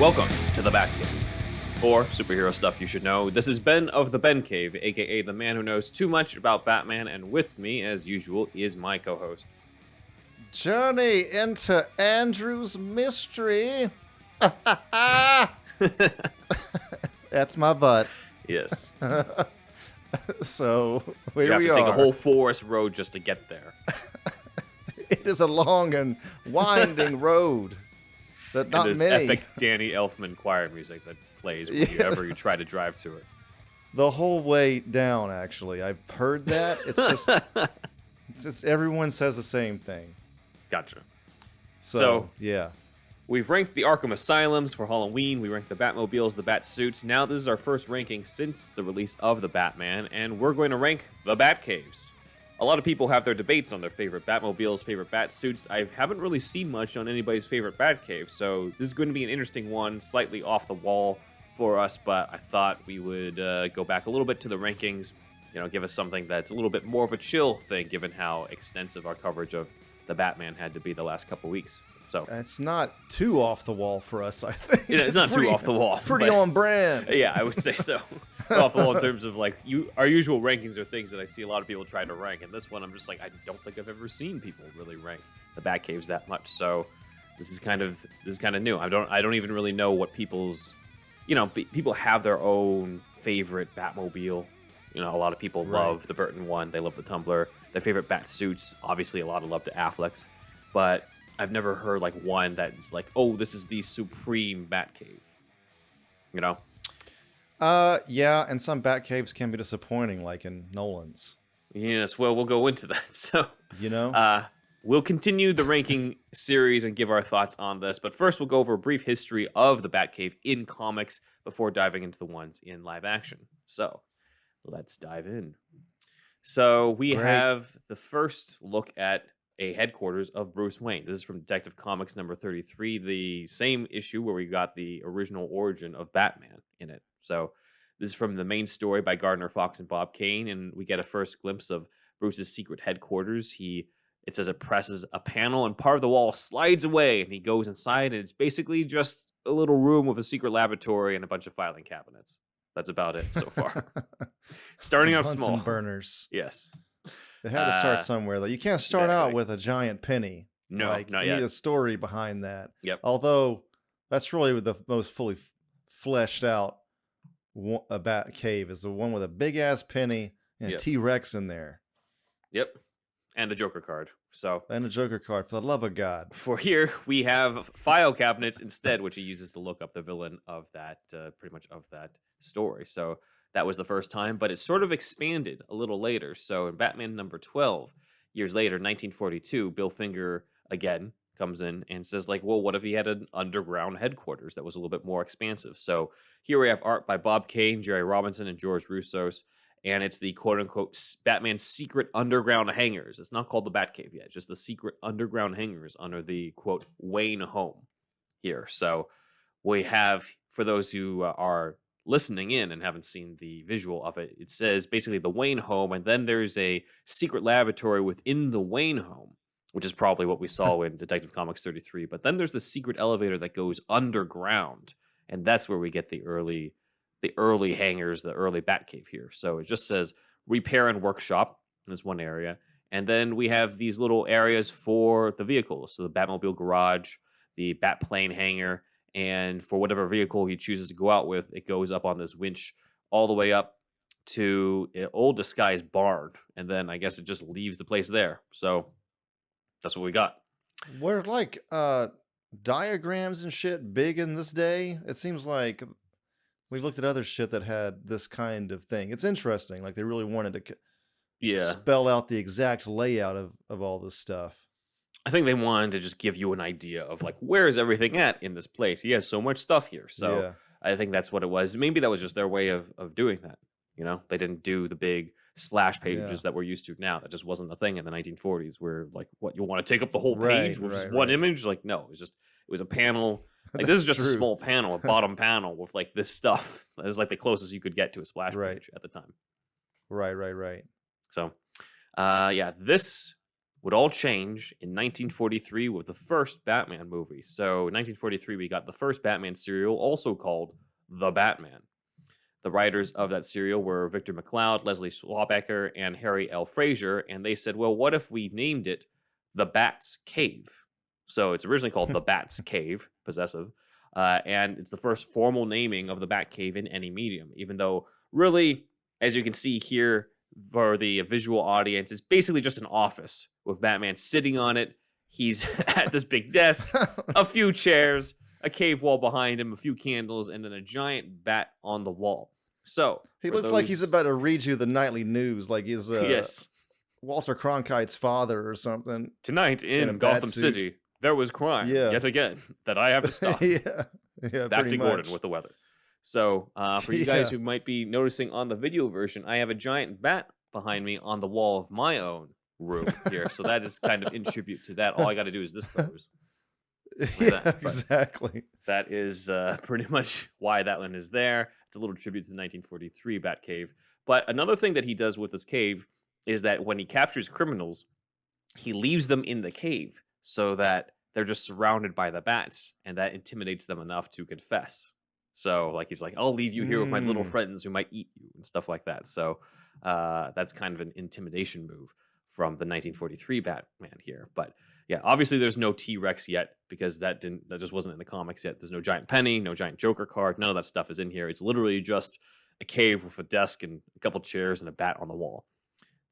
Welcome to the Batcave. For superhero stuff you should know, this is Ben of the Ben Cave, aka the man who knows too much about Batman, and with me, as usual, is my co-host. Journey into Andrew's mystery. That's my butt. Yes. So You here have we to are. take a whole forest road just to get there. It is a long and winding road that And not there's many. epic Danny Elfman choir music that plays whenever you try to drive to it. The whole way down, actually. I've heard that. It's just everyone says the same thing. Gotcha. So yeah. We've ranked the Arkham Asylums for Halloween. We ranked the Batmobiles, the Batsuits. Now this is our first ranking since the release of the Batman, and we're going to rank the Batcaves. A lot of people have their debates on their favorite Batmobiles, favorite Batsuits. I haven't really seen much on anybody's favorite Batcave, so this is going to be an interesting one, slightly off the wall for us, but I thought we would go back a little bit to the rankings, give us something that's a little bit more of a chill thing, given how extensive our coverage of the Batman had to be the last couple weeks. So It's not too off the wall for us, I think. it's not pretty, too off the wall. Pretty but- on brand. Yeah, I would say so. Off the wall in terms of our usual rankings are things that I see a lot of people try to rank, and this one I'm just like, I don't think I've ever seen people really rank the Batcaves that much. So this is kind of new. I don't even really know what people's people have their own favorite Batmobile. A lot of people love the Burton one. They love the Tumbler. Their favorite Batsuits, obviously a lot of love to Affleck's, but I've never heard one that's like, oh, this is the supreme Batcave. Yeah, and some Batcaves can be disappointing, like in Nolan's. Yes, well, we'll go into that. So, we'll continue the ranking series and give our thoughts on this. But first, we'll go over a brief history of the Batcave in comics before diving into the ones in live action. So, let's dive in. So, we have the first look at a headquarters of Bruce Wayne. This is from Detective Comics number 33, the same issue where we got the original origin of Batman in it. So this is from the main story by Gardner Fox and Bob Kane, and we get a first glimpse of Bruce's secret headquarters. It says it presses a panel and part of the wall slides away, and he goes inside, and it's basically just a little room with a secret laboratory and a bunch of filing cabinets. That's about it so far. Starting off small. Bunsen burners. Yes. They had to start somewhere, though. You can't start out with a giant penny. No, not you yet. need a story behind that. Yep. Although that's really the most fully fleshed out a bat cave is the one with a big ass penny and a T-Rex in there. Yep. And the Joker card. And the Joker card, for the love of God. For here, we have file cabinets instead, which he uses to look up the villain of that, pretty much of that story. So that was the first time, but it sort of expanded a little later. So in Batman number 12, years later, 1942, Bill Finger again comes in and says, well, what if he had an underground headquarters that was a little bit more expansive? So here we have art by Bob Kane, Jerry Robinson, and George Roussos, and it's the quote-unquote Batman secret underground hangars. It's not called the Batcave yet, just the secret underground hangars under the, quote, Wayne home here. So we have, for those who are listening in and haven't seen the visual of it, it says basically the Wayne home, and then there's a secret laboratory within the Wayne home, which is probably what we saw in Detective Comics 33. But then there's the secret elevator that goes underground, and that's where we get the early hangars, the early Batcave here. So it just says repair and workshop is one area, and then we have these little areas for the vehicles. So the Batmobile garage, the Batplane hangar, and for whatever vehicle he chooses to go out with, it goes up on this winch all the way up to an old disguised barn, and then I guess it just leaves the place there. So that's what we got. Were diagrams and shit big in this day? It seems like we looked at other shit that had this kind of thing. It's interesting. Like they really wanted to spell out the exact layout of all this stuff. I think they wanted to just give you an idea of where is everything at in this place. He has so much stuff here. So I think that's what it was. Maybe that was just their way of doing that. They didn't do the big splash pages that we're used to now. That just wasn't a thing in the 1940s where what, you want to take up the whole page with just one image? No, it was a panel. This is just a small panel, a bottom panel with this stuff. That was the closest you could get to a splash page at the time. Right. So, this would all change in 1943 with the first Batman movie. So in 1943, we got the first Batman serial, also called The Batman. The writers of that serial were Victor McLeod, Leslie Swabacker, and Harry L. Fraser, and they said, well, what if we named it The Bat's Cave? So it's originally called The Bat's Cave, possessive, and it's the first formal naming of the Batcave in any medium, even though really, as you can see here for the visual audience, it's basically just an office with Batman sitting on it. He's at this big desk, a few chairs, a cave wall behind him, a few candles, and then a giant bat on the wall. So he looks like he's about to read you the nightly news, like he's yes, Walter Cronkite's father or something. Tonight in Gotham City, there was crime yet again that I have to stop. Back to Gordon with the weather. So for you guys who might be noticing on the video version, I have a giant bat behind me on the wall of my own room here. So that is kind of in tribute to that. All I got to do is this pose. Exactly. That is pretty much why that one is there. It's a little tribute to the 1943 Batcave. But another thing that he does with this cave is that when he captures criminals, he leaves them in the cave so that they're just surrounded by the bats, and that intimidates them enough to confess. So, like, he's like, I'll leave you here with my little friends who might eat you and stuff like that. So that's kind of an intimidation move from the 1943 Batman here. But yeah, obviously there's no T-Rex yet because that just wasn't in the comics yet. There's no giant penny, no giant Joker card. None of that stuff is in here. It's literally just a cave with a desk and a couple chairs and a bat on the wall.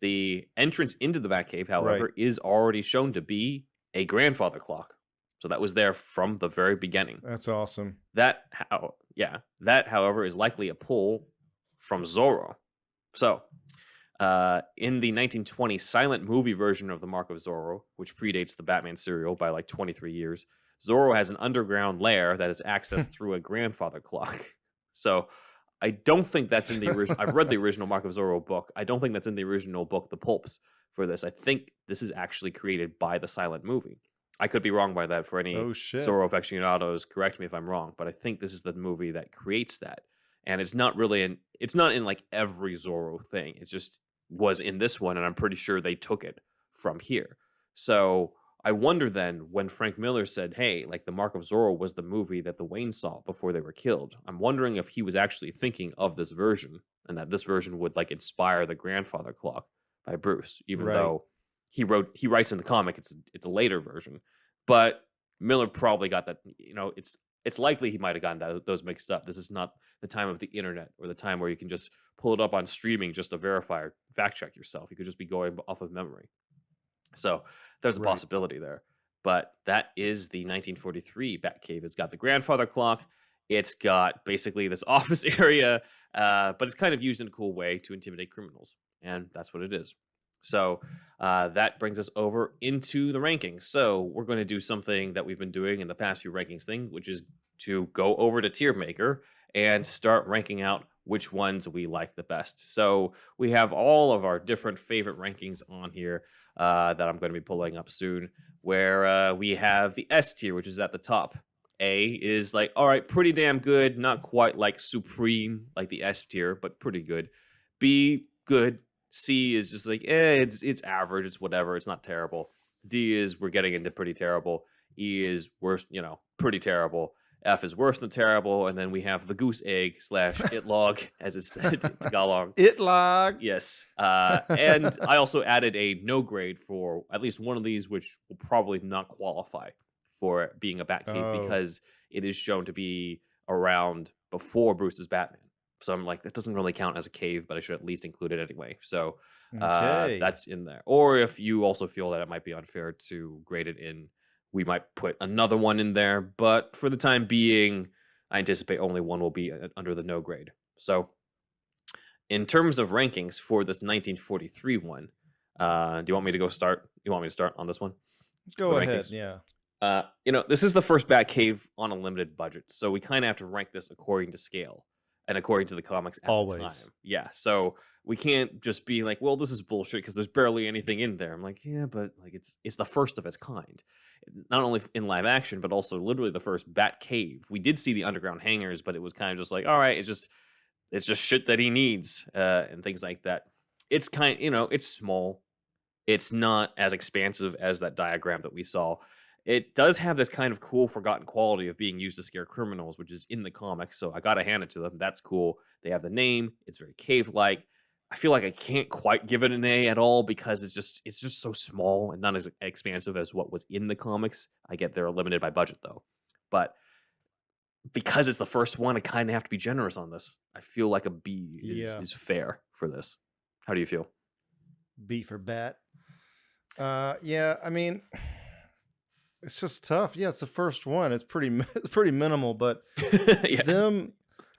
The entrance into the Batcave, however, is already shown to be a grandfather clock. So that was there from the very beginning. That's awesome. That, however, is likely a pull from Zorro. So, in the 1920 silent movie version of the Mark of Zorro, which predates the Batman serial by like 23 years, Zorro has an underground lair that is accessed through a grandfather clock. So, I don't think that's in the original. I've read the original Mark of Zorro book. I don't think that's in the original book, the pulps for this. I think this is actually created by the silent movie. I could be wrong by that. For any Zorro aficionados, correct me if I'm wrong, but I think this is the movie that creates that. And it's not really it's not in like every Zorro thing. It just was in this one, and I'm pretty sure they took it from here. So I wonder then, when Frank Miller said, hey, like the Mark of Zorro was the movie that the Waynes saw before they were killed, I'm wondering if he was actually thinking of this version, and that this version would like inspire the grandfather clock by Bruce, even though he writes in the comic it's a later version. But Miller probably got that, it's likely he might have gotten those mixed up. This is not the time of the internet or the time where you can just pull it up on streaming just to verify or fact check yourself. You could just be going off of memory. So there's a possibility there. But that is the 1943 Batcave. It's got the grandfather clock. It's got basically this office area, but it's kind of used in a cool way to intimidate criminals. And that's what it is. So that brings us over into the rankings. So we're going to do something that we've been doing in the past few rankings thing, which is to go over to Tier Maker and start ranking out which ones we like the best. So we have all of our different favorite rankings on here that I'm going to be pulling up soon, where we have the S tier, which is at the top. A is like, all right, pretty damn good, not quite like supreme like the S tier, but pretty good. B, good. C is just like, it's average, it's whatever, it's not terrible. D is we're getting into pretty terrible. E is worse, pretty terrible. F is worse than terrible, and then we have the goose egg / itlog, as it's said to Tagalog. Itlog. Yes. And I also added a no grade for at least one of these, which will probably not qualify for being a Batcave because it is shown to be around before Bruce's Batman. So I'm like, that doesn't really count as a cave, but I should at least include it anyway. So that's in there. Or if you also feel that it might be unfair to grade it in, we might put another one in there. But for the time being, I anticipate only one will be under the no grade. So in terms of rankings for this 1943 one, do you want me to start? You want me to start on this one? Go ahead, yeah. This is the first Batcave on a limited budget. So we kind of have to rank this according to scale. And according to the comics at the time. Yeah, so we can't just be like, well, this is bullshit because there's barely anything in there. I'm like, yeah, but like it's the first of its kind. Not only in live action, but also literally the first Batcave. We did see the underground hangars, but it was kind of just like, all right, it's just shit that he needs and things like that. It's it's small. It's not as expansive as that diagram that we saw. It does have this kind of cool forgotten quality of being used to scare criminals, which is in the comics, so I gotta hand it to them. That's cool. They have the name. It's very cave-like. I feel like I can't quite give it an A at all because it's just so small and not as expansive as what was in the comics. I get they're limited by budget though. But because it's the first one, I kind of have to be generous on this. I feel like a B Yeah. is fair for this. How do you feel? B for bat. Yeah, I mean, it's just tough. Yeah, it's the first one. It's it's pretty minimal, but Yeah.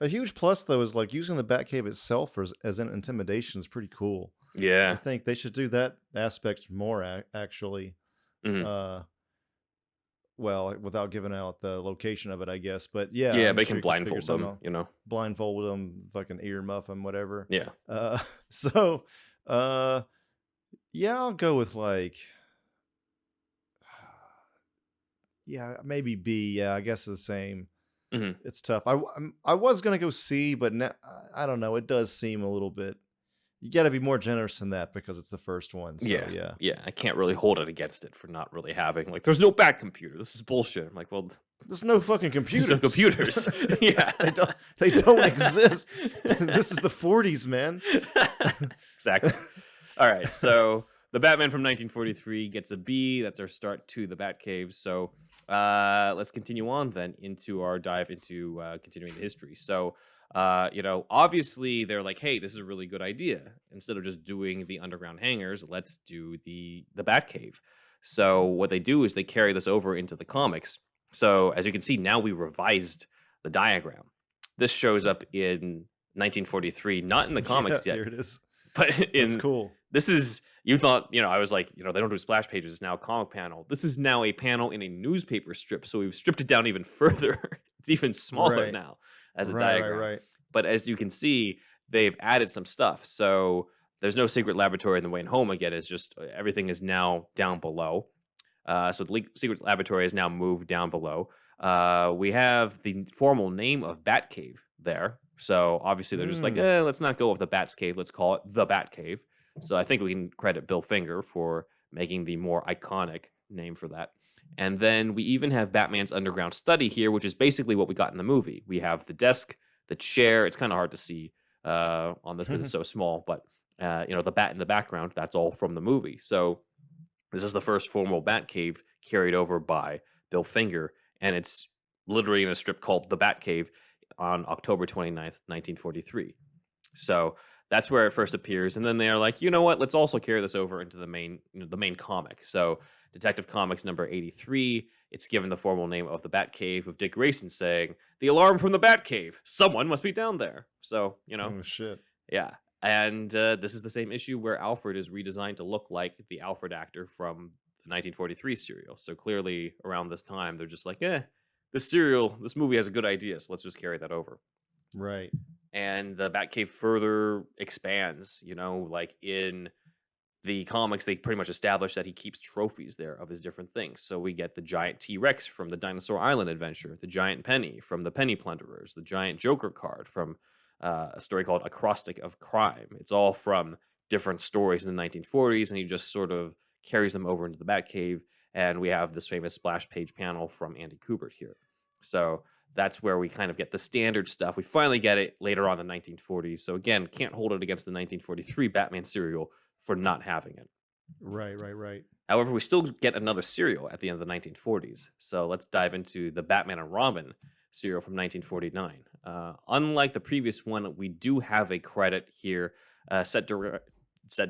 a huge plus though is like using the Batcave itself as an intimidation is pretty cool. I Yeah. think they should do that aspect more actually. Mhm. Well, without giving out the location of it, I guess. But yeah, Yeah, I'm but it sure can you could figure blindfold something them, out. you know? Blindfold them, fucking ear muff them, whatever. Yeah. So, uh, yeah, I'll go with like, yeah, maybe B. Yeah, I guess the same. Mhm. It's tough. I was gonna go C, but I don't know. It does seem a little bit. You got to be more generous than that because it's the first one. So Yeah. yeah, Yeah, I can't really hold it against it for not really having like, "There's no bat computer. This is bullshit." I'm like, "Well, there's no fucking there's computers. no computers." Yeah. They don't exist. This is the 40s, man. Exactly. All right, so the Batman from 1943 gets a B. That's our start to the Batcave. So let's continue on then into our dive into continuing the history. So, obviously they're like, hey, this is a really good idea. Instead of just doing the underground hangars, let's do the Batcave. So what they do is they carry this over into the comics. So as you can see, now we revised the diagram. This shows up in 1943, not in the comics yet, Here it is. but It's in cool. this is you thought, I was like, they don't do splash pages, it's now a comic panel. This is now a panel in a newspaper strip, so we've stripped it down even further. It's even smaller Right. now as a Right, diagram. right. But as you can see, they've added some stuff. So there's no secret laboratory in the Wayne home again. It's just everything is now down below. So the secret laboratory is now moved down below. We have the formal name of Batcave there. So obviously they're just like, let's not go with the Bat's Cave. Let's call it the Batcave. So I think we can credit Bill Finger for making the more iconic name for that. And then we even have Batman's underground study here, which is basically what we got in the movie. We have the desk, the chair. It's kind of hard to see on this because it's so small, but the bat in the background, that's all from the movie. So this is the first formal Batcave carried over by Bill Finger, and it's literally in a strip called The Batcave on October 29th, 1943. So that's where it first appears, and then they're like, you know what? Let's also carry this over into the main comic. So Detective Comics number 83, it's given the formal name of the Batcave, with Dick Grayson saying, "The alarm from the Batcave. Someone must be down there." So Oh shit. yeah. And this is the same issue where Alfred is redesigned to look like the Alfred actor from the 1943 serial. So clearly, around this time, they're just like, this movie has a good idea, so let's just carry that over. Right. And the Batcave further expands, like in the comics, they pretty much establish that he keeps trophies there of his different things. So we get the giant T-Rex from the Dinosaur Island adventure, the giant penny from the Penny Plunderers, the giant Joker card from a story called Acrostic of Crime. It's all from different stories in the 1940s, and he just sort of carries them over into the Batcave. And we have this famous splash page panel from Andy Kubert here. So that's where we kind of get the standard stuff. We finally get it later on in the 1940s. So again, can't hold it against the 1943 Batman serial for not having it. Right. However, we still get another serial at the end of the 1940s. So let's dive into the Batman and Robin serial from 1949. Unlike the previous one, we do have a credit here. Set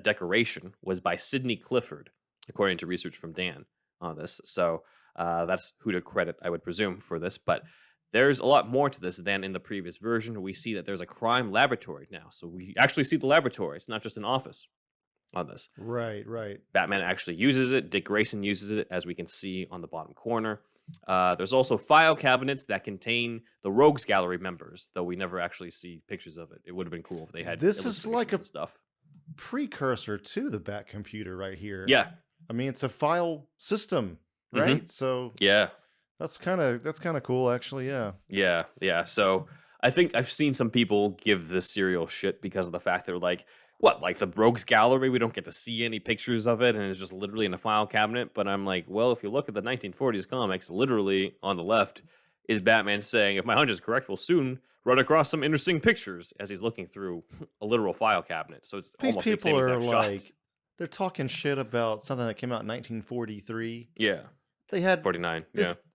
decoration was by Sidney Clifford, according to research from Dan on this. So that's who to credit, I would presume, for this. But there's a lot more to this than in the previous version. We see that there's a crime laboratory now. So we actually see the laboratory. It's not just an office on this. Right. Batman actually uses it. Dick Grayson uses it, as we can see on the bottom corner. There's also file cabinets that contain the Rogues Gallery members, though we never actually see pictures of it. It would have been cool if they had. This is like a stuff precursor to the Bat computer right here. Yeah, I mean, it's a file system, right? So yeah, that's kind of cool, actually. Yeah. So I think I've seen some people give this serial shit because of the fact they're like, What, like the Rogues Gallery? We don't get to see any pictures of it, and it's just literally in a file cabinet. But I'm like, well, if you look at the 1940s comics, literally on the left is Batman saying, if my hunch is correct, we'll soon run across some interesting pictures as he's looking through a literal file cabinet. So it's These almost the same people are exact shot. like, they're talking shit about something that came out in 1943. Yeah. They had 49.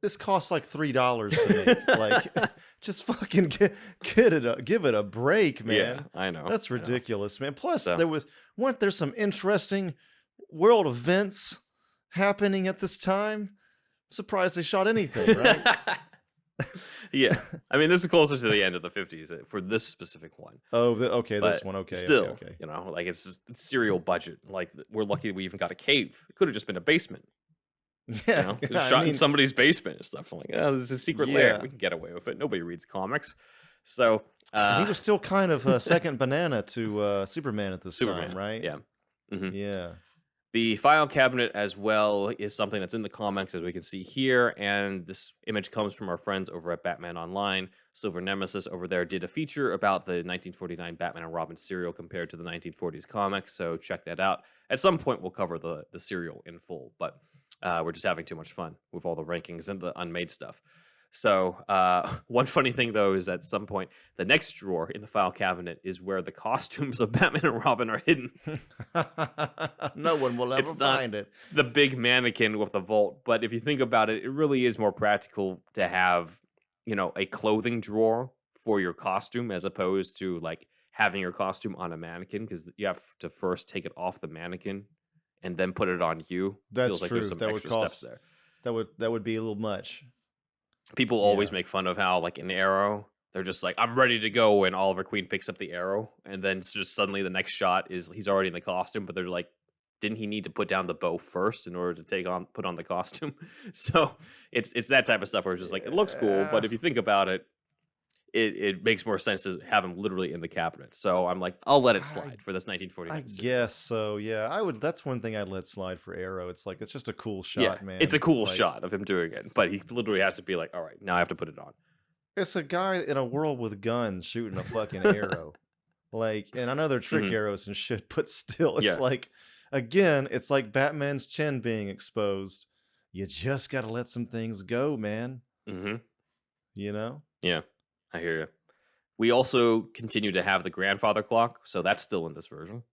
This costs like $3 to make. Like, just fucking give it a break, man. Yeah, I know. That's ridiculous, man. Plus, So- weren't there some interesting world events happening at this time? I'm surprised they shot anything, right? Yeah, I mean, this is closer to the end of the 50s for this specific one. Oh, okay, But this one, okay, still, okay. you know, like it's serial budget. Like we're lucky we even got a cave. It could have just been a basement. Yeah, You know, it was shot in somebody's basement and stuff. I'm like, oh, this is a secret lair. Yeah. We can get away with it. Nobody reads comics. So and he was still kind of a second banana to Superman at this Superman, time, right? Yeah. Mhm. Yeah. The file cabinet as well is something that's in the comics, as we can see here. And this image comes from our friends over at Batman Online. Silver Nemesis over there did a feature about the 1949 Batman and Robin serial compared to the 1940s comics. So check that out. At some point, we'll cover the serial in full, but we're just having too much fun with all the rankings and the unmade stuff. So one funny thing, though, is at some point, the next drawer in the file cabinet is where the costumes of Batman and Robin are hidden. No one will ever find it. The big mannequin with the vault. But if you think about it, it really is more practical to have, you know, a clothing drawer for your costume as opposed to like having your costume on a mannequin, because you have to first take it off the mannequin and then put it on you. That's Feels like true. there's some That would extra cost. steps there. That would be a little much. People always make fun of how, like, in Arrow, they're just like, I'm ready to go, and Oliver Queen picks up the arrow, and then it's just suddenly the next shot is he's already in the costume, but they're like, didn't he need to put down the bow first in order to put on the costume? So it's that type of stuff where it's just like, it looks cool, but if you think about it, it makes more sense to have him literally in the cabinet. So I'm like, I'll let it slide for this 1949 I series. guess so. Yeah, I would. That's one thing I'd let slide for Arrow. It's like, it's just a cool shot, Yeah, man. it's a cool Like, shot of him doing it, but he literally has to be like, all right, now I have to put it on. It's a guy in a world with guns shooting a fucking arrow. Like, and I know they're trick arrows and shit, but still, it's like, again, it's like Batman's chin being exposed. You just got to let some things go, man. Mm-hmm. You know? Yeah, I hear you. We also continue to have the grandfather clock, so that's still in this version.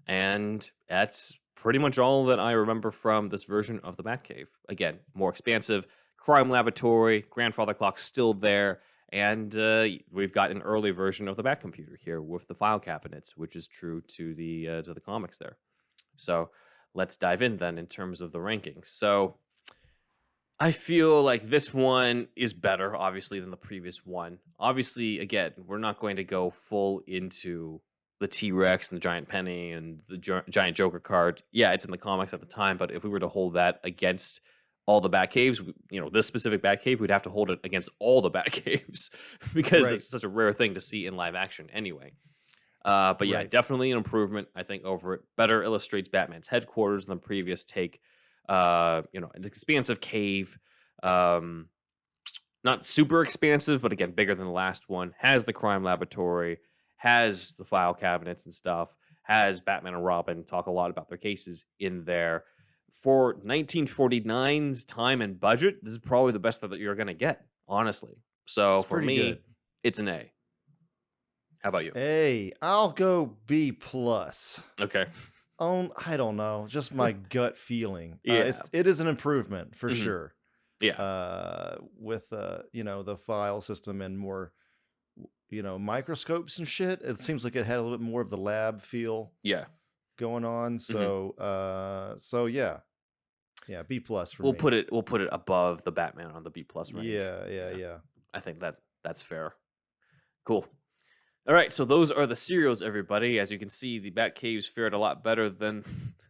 And that's pretty much all that I remember from this version of the Batcave. Again, more expansive, crime laboratory, grandfather clock still there, and we've got an early version of the Batcomputer here with the file cabinets, which is true to the comics there. So let's dive in then in terms of the rankings. So I feel like this one is better, obviously, than the previous one. Obviously, again, we're not going to go full into the T-Rex and the giant penny and the giant Joker card. Yeah, it's in the comics at the time, but if we were to hold that against all the Batcaves, you know, this specific Batcave, we'd have to hold it against all the Batcaves because it's such a rare thing to see in live action anyway. But yeah, definitely an improvement, I think, over it. Better illustrates Batman's headquarters than the previous take. You know, an expansive cave, not super expansive, but again, bigger than the last one. Has the crime laboratory, has the file cabinets and stuff, has Batman and Robin talk a lot about their cases in there. For 1949's time and budget, this is probably the best that you're going to get, honestly. So It's for pretty me, good. it's an A. How about you? Hey, I'll go B+. Okay. I don't know, just my gut feeling. Yeah. It is an improvement for Mhm. sure. Yeah. With you know, the file system and more, you know, microscopes and shit. It seems like it had a little bit more of the lab feel Yeah. going on. So so yeah. Yeah, B+ for We'll me. put it above the Batman on the B+ range. Yeah. I think that's fair. Cool. All right, so those are the serials, everybody. As you can see, the Batcaves fared a lot better than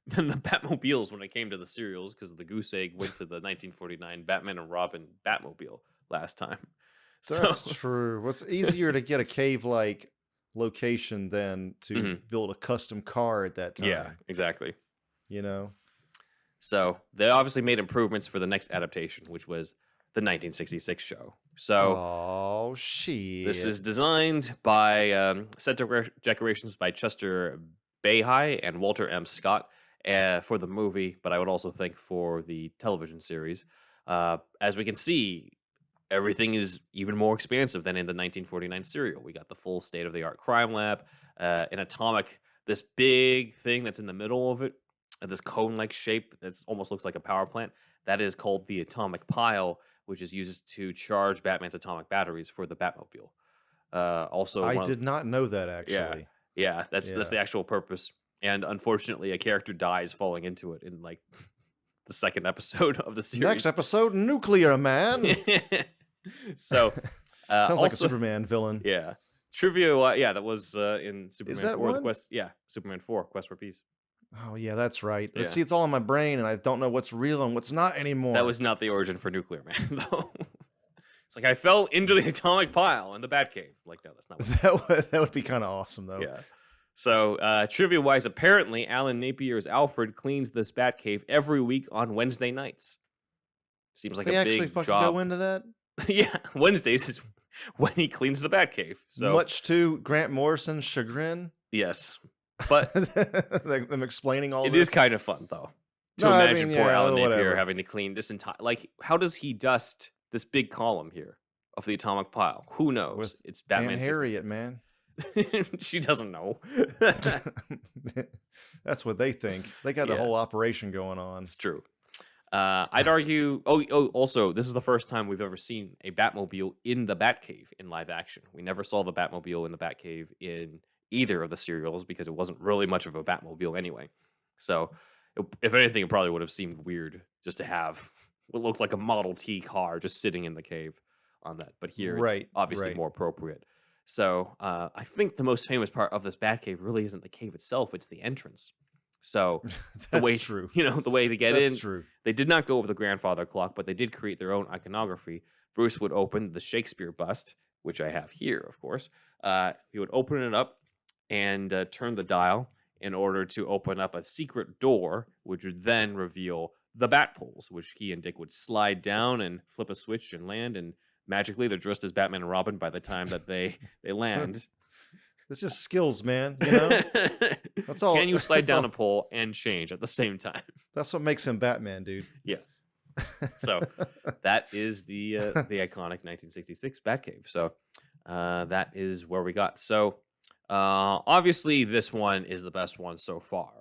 the Batmobiles when it came to the serials, because the goose egg went to the 1949 Batman and Robin Batmobile last time. That's true. It's easier to get a cave-like location than to build a custom car at that time. Yeah, exactly. You know? So they obviously made improvements for the next adaptation, which was the 1966 show. So oh shit! This is designed by set decorations by Chester Behi and Walter M. Scott for the movie, but I would also think for the television series. As we can see, everything is even more expansive than in the 1949 serial. We got the full state-of-the-art crime lab, an atomic, this big thing that's in the middle of it, this cone-like shape that almost looks like a power plant. That is called the atomic pile, which is used to charge Batman's atomic batteries for the Batmobile. Also, I did not know that, actually. Yeah, that's the actual purpose. And unfortunately, a character dies falling into it in like the second episode of the series. Next episode, Nuclear Man. So sounds like a Superman villain. Yeah. Trivia, that was in Superman 4. One? The Quest, Superman 4, Quest for Peace. Oh yeah, that's right. Yeah. See, it's all in my brain, and I don't know what's real and what's not anymore. That was not the origin for Nuclear Man, though. It's like I fell into the atomic pile in the Batcave. Like, no, that's not what that would be kind of awesome, though. Yeah. So, trivia-wise, apparently, Alan Napier's Alfred cleans this Batcave every week on Wednesday nights. Seems like they a big actually fucking job. go into that? Yeah, Wednesdays is when he cleans the Batcave. So much to Grant Morrison's chagrin. Yes, but them explaining all it this. is kind of fun though to imagine poor Alan Napier having to clean this entire. Like, how does he dust this big column here of the atomic pile? Who knows? With it's Batman. Aunt Harriet, man. She doesn't know. That's what they think. They got a whole operation going on. It's true. I'd argue. Also, this is the first time we've ever seen a Batmobile in the Batcave in live action. We never saw the Batmobile in the Batcave in either of the serials because it wasn't really much of a Batmobile anyway. So, if anything, it probably would have seemed weird just to have what looked like a Model T car just sitting in the cave on that. But here, it's obviously more appropriate. So, I think the most famous part of this Batcave really isn't the cave itself; it's the entrance. So the way, true. The way to get in. True. They did not go over the grandfather clock, but they did create their own iconography. Bruce would open the Shakespeare bust, which I have here, of course. He would open it up and turn the dial in order to open up a secret door, which would then reveal the bat poles, which he and Dick would slide down and flip a switch and land, and magically they're dressed as Batman and Robin by the time that they land. It's just skills, man. You know, that's all. Can you slide down a pole and change at the same time? That's what makes him Batman, dude. Yeah. So that is the iconic 1966 Batcave. So that is where we got. So obviously this one is the best one so far.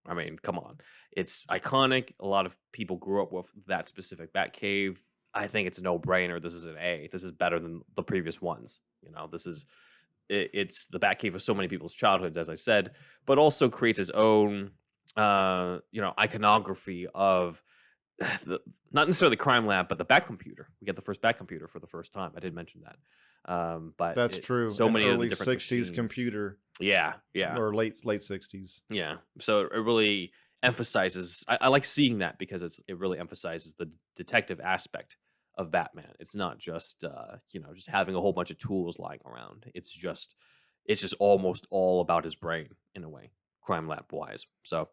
I mean, come on, it's iconic. A lot of people grew up with that specific Batcave. I think it's a no-brainer. This is an A. This is better than the previous ones. This is. It's the Batcave of so many people's childhoods, as I said, but also creates its own, iconography of not necessarily the crime lab, but the Batcomputer. We get the first Batcomputer for the first time. I did mention that, but that's true. So many early of the different 60s machines. Computer, yeah, or late 60s. Yeah, so it really emphasizes. I like seeing that because it really emphasizes the detective aspect of Batman. It's not just just having a whole bunch of tools lying around. It's just almost all about his brain in a way, crime lab wise. So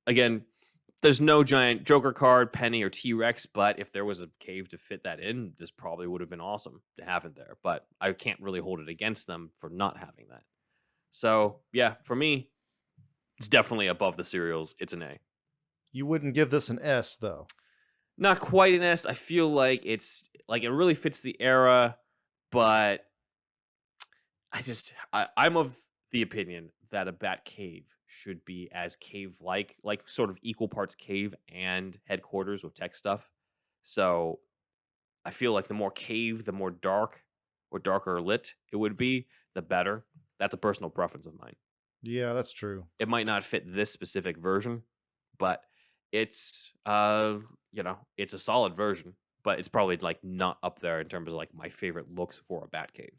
again, there's no giant Joker card, Penny, or T-Rex, but if there was a cave to fit that in, this probably would have been awesome to have it there. But I can't really hold it against them for not having that. So yeah, for me, it's definitely above the serials. It's an A. You wouldn't give this an S though. Not quite an S. I feel like it really fits the era, but I'm of the opinion that a Batcave should be as cave-like, like sort of equal parts cave and headquarters with tech stuff. So I feel like the more cave, the more dark or darker lit it would be, the better. That's a personal preference of mine. Yeah, that's true. It might not fit this specific version, but it's it's a solid version, but it's probably like not up there in terms of like my favorite looks for a Batcave.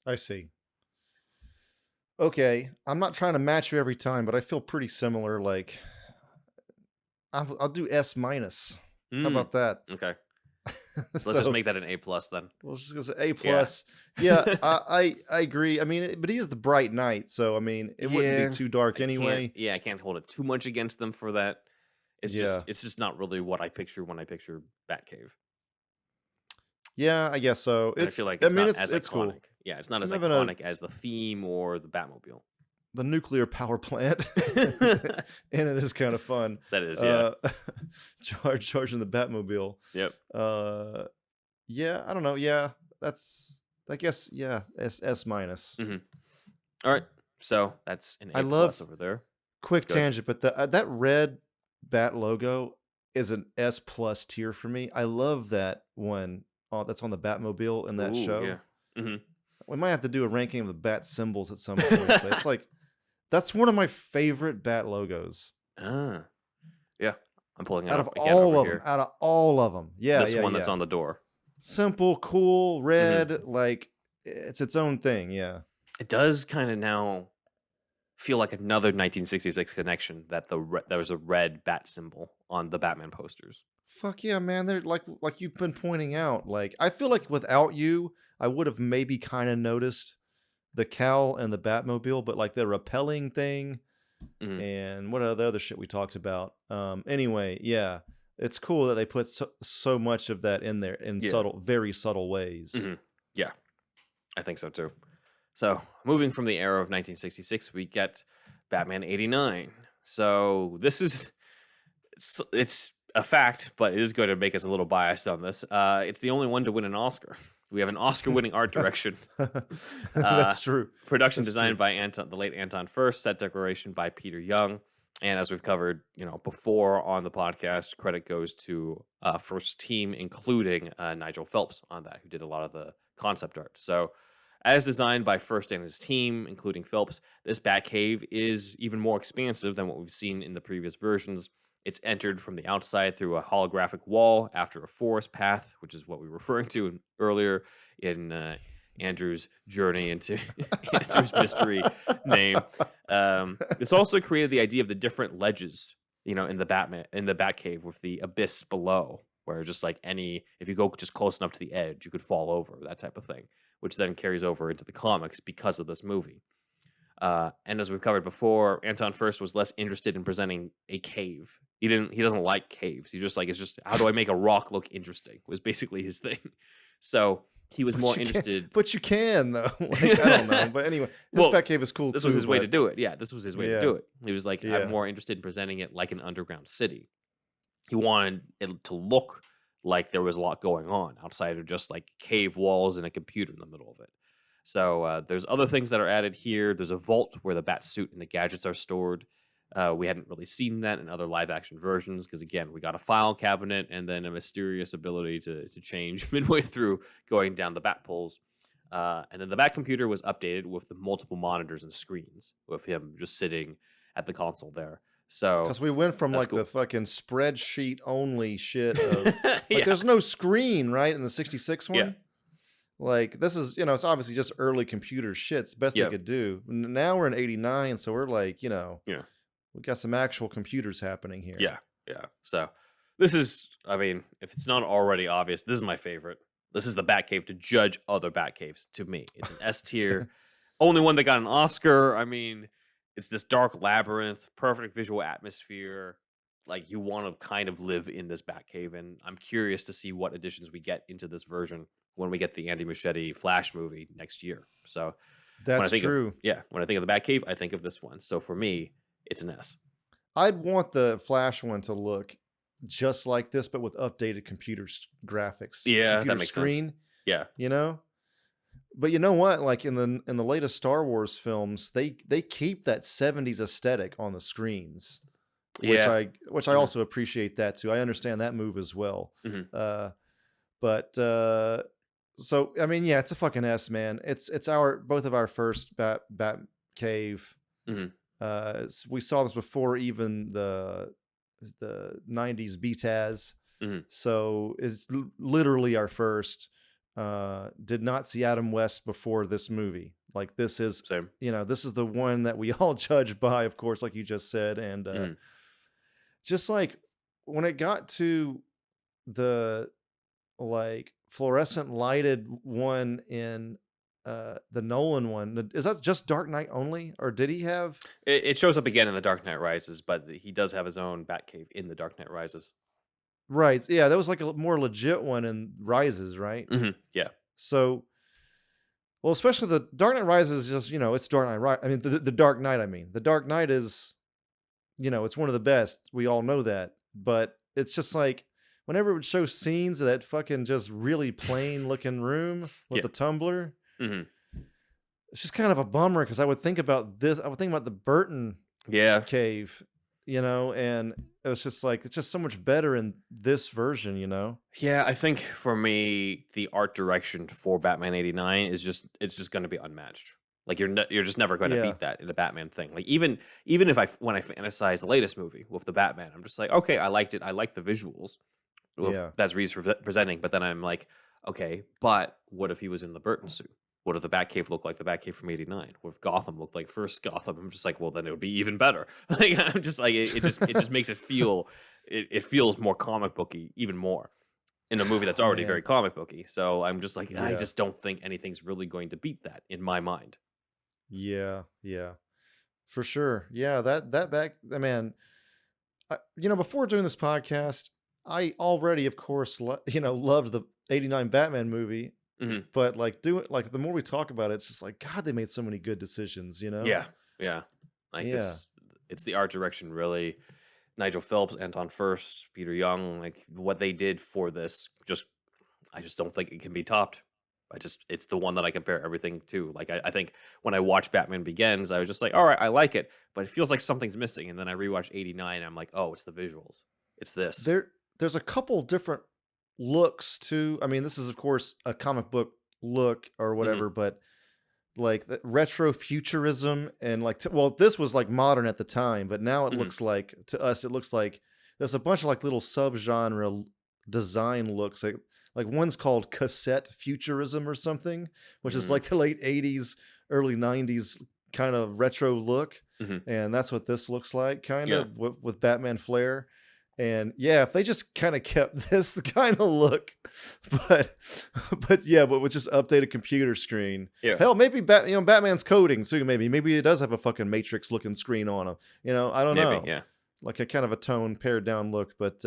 I see. Okay, I'm not trying to match you every time, but I feel pretty similar. Like, I'll do S minus. How about that? Okay. Let's just make that an A plus then. Well, just gonna say A plus. Yeah, I agree. I mean, but he is the bright knight, so I mean, it wouldn't be too dark anyway. I can't hold it too much against them for that. It's just not really what I picture when I picture Batcave. Yeah, I guess so. I feel like it's not as it's iconic. Cool. Yeah, it's not as iconic as the theme or the Batmobile. the nuclear power plant, and it is kind of fun. That is, yeah. Charging the Batmobile. Yep. Yeah, I don't know. Yeah, that's I guess yeah, S minus. All right, so that's an I A love plus over there. quick Good. tangent, but that red bat logo is an S plus tier for me. I love that one that's on the Batmobile in that Ooh, show. yeah. We might have to do a ranking of the bat symbols at some point, but it's like that's one of my favorite bat logos. Ah, yeah. I'm pulling it Out up of again all over of here. them, out of all of them. Yeah, This yeah, one yeah. that's on the door. Simple, cool, red, like it's its own thing. Yeah. It does kind of now feel like another 1966 connection that there was a red bat symbol on the Batman posters. Fuck yeah, man. They're like you've been pointing out. Like I feel like without you, I would have maybe kind of noticed the cowl and the Batmobile, but like the repelling thing and what other shit we talked about. Anyway, yeah. It's cool that they put so much of that in there in very subtle ways. Yeah, I think so too. So moving from the era of 1966, we get Batman 89. So this is, it's a fact, but it is going to make us a little biased on this. It's the only one to win an Oscar. We have an Oscar-winning art direction. That's true. Production designed by the late Anton Furst, set decoration by Peter Young. And as we've covered, before on the podcast, credit goes to First team, including Nigel Phelps on that, who did a lot of the concept art. So, as designed by Furst and his team, including Phelps, this Batcave is even more expansive than what we've seen in the previous versions. It's entered from the outside through a holographic wall after a forest path, which is what we were referring to earlier in Andrew's journey into Andrew's mystery name. This also created the idea of the different ledges, in the Batcave with the abyss below, where just like if you go just close enough to the edge, you could fall over, that type of thing, which then carries over into the comics because of this movie. And as we've covered before, Anton Furst was less interested in presenting a cave. He doesn't like caves. He's just like, it's just, how do I make a rock look interesting? Was basically his thing. So he was more interested. But you can though. Like, I don't know. But anyway, this Batcave is cool. This was his way to do it. Yeah, this was his way to do it. He was like, Yeah. I'm more interested in presenting it like an underground city. He wanted it to look like there was a lot going on outside of just like cave walls and a computer in the middle of it. So there's other things that are added here. There's a vault where the bat suit and the gadgets are stored. We hadn't really seen that in other live action versions because, again, we got a file cabinet and then a mysterious ability to change midway through going down the bat poles. And then the bat computer was updated with the multiple monitors and screens with him just sitting at the console there. So because we went from like the fucking spreadsheet only shit of like there's no screen, right, in the 66 one. Yeah. Like this is, it's obviously just early computer shit. It's the best they could do. Now we're in 89, so we're like, we got some actual computers happening here. Yeah. So this is, I mean, if it's not already obvious, this is my favorite. This is the Batcave to judge other Batcaves. To me, it's an S tier. Only one that got an Oscar. I mean, it's this dark labyrinth, perfect visual atmosphere. Like you want to kind of live in this Batcave, and I'm curious to see what additions we get into this version when we get the Andy Muschietti Flash movie next year. So that's true. When I think of the Batcave, I think of this one. So for me, it's an S. I'd want the Flash one to look just like this, but with updated computer graphics. Yeah, that makes sense. Yeah, But you know what? Like in the latest Star Wars films, they keep that 70s aesthetic on the screens. Which I also appreciate that too. I understand that move as well. So I mean, it's a fucking S, man. It's both of our first Bat Cave. We saw this before even the 90s BTAS. So it's literally our first. Did not see Adam West before this movie. Like this is same. This is the one that we all judge by, of course, like you just said. And just like when it got to the like fluorescent lighted one in the Nolan one, is that just Dark Knight only, or did he have it shows up again in the Dark Knight Rises, but he does have his own Batcave in the Dark Knight Rises. Right. Yeah, that was like a more legit one in Rises, right? Yeah. So Well, especially the Dark Knight Rises is just, it's Dark Knight. Right? I mean, the Dark Knight. I mean, the Dark Knight is, it's one of the best. We all know that, but it's just like whenever it would show scenes of that fucking just really plain looking room with Yeah. the tumbler, Mhm. it's just kind of a bummer because I would think about this. I would think about the Burton Yeah. cave, and it was just like it's just so much better in this version, Yeah, I think for me, the art direction for Batman '89 is it's just going to be unmatched. Like you're just never going to Yeah, beat that in a Batman thing. Like even if when I fantasize the latest movie with the Batman, I'm just like, okay, I liked it. I like the visuals. With yeah, that's Reeves presenting, but then I'm like, okay, but what if he was in the Burton suit? What if the Batcave looked like the Batcave from '89? What if Gotham looked like first Gotham? I'm just like, well, then it would be even better. Like I'm just like, it just makes it feel it feels more comic booky, even more in a movie that's already very man, comic booky. So I'm just like, I yeah, just don't think anything's really going to beat that in my mind. yeah, yeah, for sure. Yeah, that back, man. Before doing this podcast, I already, of course, loved the '89 Batman movie. Hmm. But the more we talk about it, it's just like God, they made so many good decisions. Yeah, yeah. Like Yeah, it's the art direction really. Nigel Phelps, Anton First, Peter Young, like what they did for this, I just don't think it can be topped. It's the one that I compare everything to. Like I think when I watched Batman Begins, I was just like, all right, I like it, but it feels like something's missing. And then I rewatched '89, and I'm like, oh, it's the visuals, it's this. there's a couple different looks too. I mean, this is of course a comic book look or Hmm. whatever, but like the retro futurism and this was like modern at the time, but now it Hmm. looks like to us it looks like there's a bunch of like little subgenre design looks like one's called cassette futurism or something, which is Hmm. like the late 80s early 90s kind of retro look, Hmm. and that's what this looks like kind Yeah, of with Batman flair. And yeah, if they just kind of kept this kind of look, but but with just updated computer screen. yeah, Hell, maybe Batman's coding too. Maybe it does have a fucking Matrix looking screen on him. I don't maybe, know, yeah, like a kind of a tone pared down look. But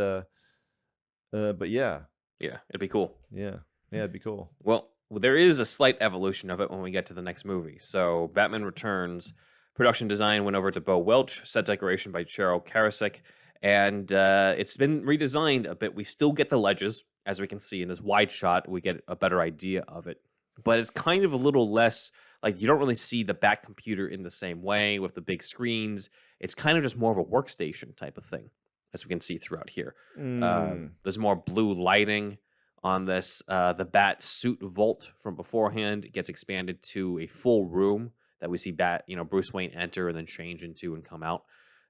yeah, yeah. It'd be cool. yeah, yeah, it'd be cool. Well, there is a slight evolution of it when we get to the next movie. So, Batman Returns, production design went over to Bo Welch, set decoration by Cheryl Karasek, and it's been redesigned a bit. We still get the ledges, as we can see in this wide shot. We get a better idea of it, but it's kind of a little less like you don't really see the Bat computer in the same way with the big screens. It's kind of just more of a workstation type of thing, as we can see throughout here. Mm, There's more blue lighting on this. The Bat suit vault from beforehand gets expanded to a full room that we see Bruce Wayne enter and then change into and come out.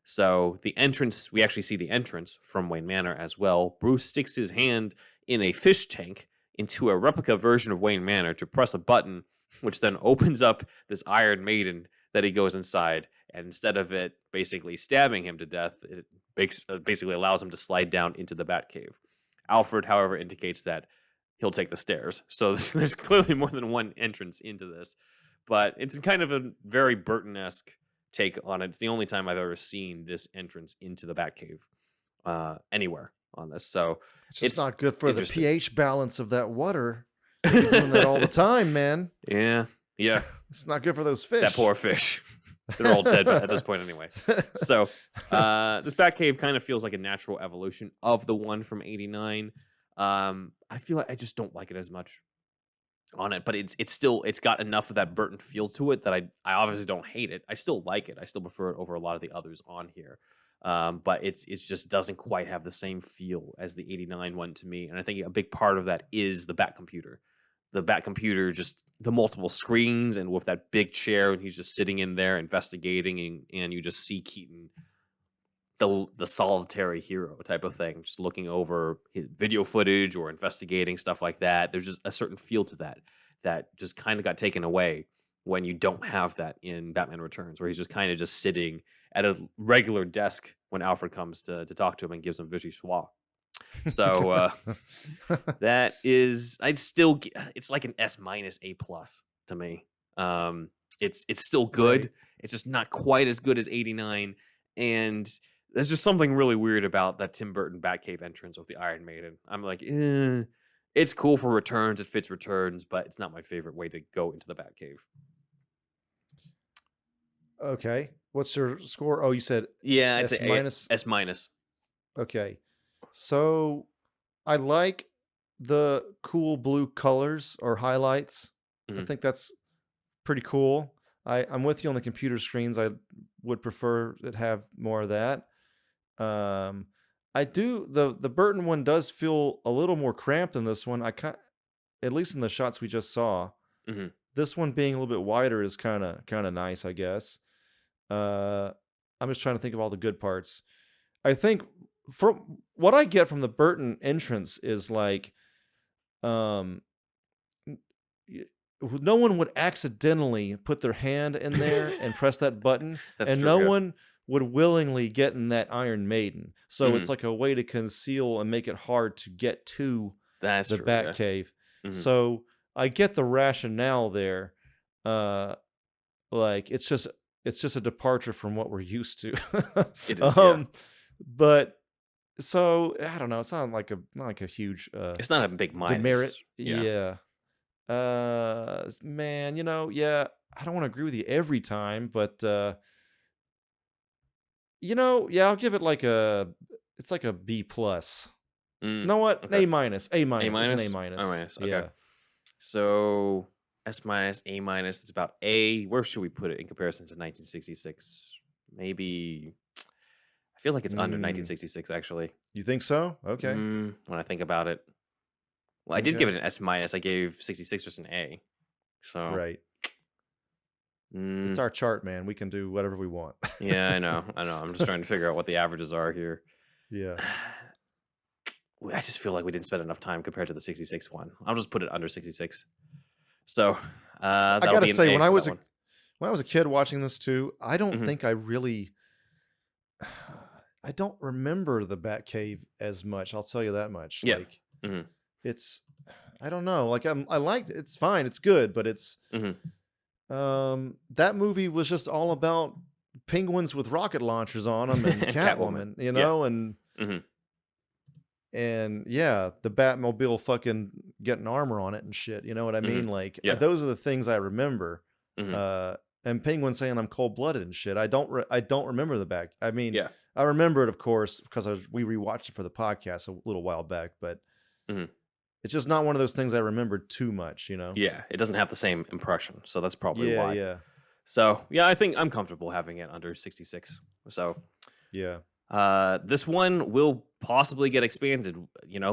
So the entrance, we actually see the entrance from Wayne Manor as well. Bruce sticks his hand in a fish tank into a replica version of Wayne Manor to press a button, which then opens up this Iron Maiden that he goes inside. And instead of it basically stabbing him to death, it basically allows him to slide down into the Batcave. Alfred, however, indicates that he'll take the stairs. So there's clearly more than one entrance into this, but it's kind of a very Burton-esque take on it. It's the only time I've ever seen this entrance into the Batcave anywhere on this. So it's just it's not good for the interesting. pH balance of that water. They'd be doing that all the time, man. Yeah, yeah. It's not good for those That fish. poor fish. They're all dead at this point anyway. So this Batcave kind of feels like a natural evolution of the one from '89. I feel like I just don't like it as much on it, but it's got enough of that Burton feel to it that I obviously don't hate it. I still like it. I still prefer it over a lot of the others on here. But it's just doesn't quite have the same feel as the '89 one to me. And I think a big part of that is the Bat computer. The Bat computer, just the multiple screens and with that big chair, and he's just sitting in there investigating, and you just see Keaton, the solitary hero type of thing, just looking over his video footage or investigating stuff like that. There's just a certain feel to that just kind of got taken away when you don't have that in Batman Returns, where he's just kind of just sitting at a regular desk when Alfred comes to talk to him and gives him vichyssoise. So that is, it's like an S minus A plus to me. It's still good. Right. It's just not quite as good as '89, and there's just something really weird about that Tim Burton Batcave entrance with the Iron Maiden. I'm like, It's cool for Returns. It fits Returns, but it's not my favorite way to go into the Batcave. Okay. What's your score? Oh, you said Yeah, I'd S say minus. S minus. Okay. So I like the cool blue colors or highlights. I think that's pretty cool. I'm with you on the computer screens. I would prefer it have more of that. I do the Burton one does feel a little more cramped than this one. At least in the shots we just saw. This one being a little bit wider is kind of nice, I guess. I'm just trying to think of all the good parts. I think from what I get from the Burton entrance is like, no one would accidentally put their hand in there and press that button, and true, no yeah. one would willingly get in that Iron Maiden. So it's like a way to conceal and make it hard to get to the Batcave. Yeah. So I get the rationale there. Like it's just a departure from what we're used to. It is, yeah. But so I don't know. It's not like a huge. It's not a big minus. Demerit. Yeah. Man, yeah. I don't want to agree with you every time, but yeah, I'll give it it's like a B plus. You know what? Okay. A minus. A minus. A minus. It's an A minus. A minus. Okay. Yeah. So S minus, A minus. It's about A. Where should we put it in comparison to 1966? Maybe. I feel like it's under 1966, actually. You think so? Okay. When I think about it. Well, I did give it an S minus. I gave 66 just an A. So right. It's our chart, man. We can do whatever we want. Yeah, I know. I'm just trying to figure out what the averages are here. Yeah. I just feel like we didn't spend enough time compared to the 66 one. I'll just put it under 66. So I gotta say, when I was a kid watching this too, I don't think I really. I don't remember the Batcave as much. I'll tell you that much. Yeah. Like, it's. I don't know. Like I liked it. It's fine. It's good, but it's. That movie was just all about penguins with rocket launchers on them and Catwoman, and yeah, the Batmobile fucking getting armor on it and shit. You know what I mean? Like those are the things I remember. And Penguin saying I'm cold blooded and shit. I don't remember the back. I mean, I remember it, of course, because we rewatched it for the podcast a little while back, but it's just not one of those things I remembered too much, Yeah, it doesn't have the same impression, so that's probably why. Yeah. So yeah, I think I'm comfortable having it under 66. So yeah. This one will possibly get expanded.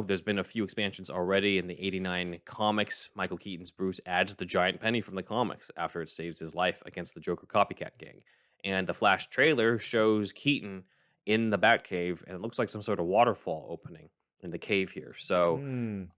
There's been a few expansions already in the 89 comics. Michael Keaton's Bruce adds the giant penny from the comics after it saves his life against the Joker copycat gang. And the Flash trailer shows Keaton in the Batcave, and it looks like some sort of waterfall opening in the cave here. So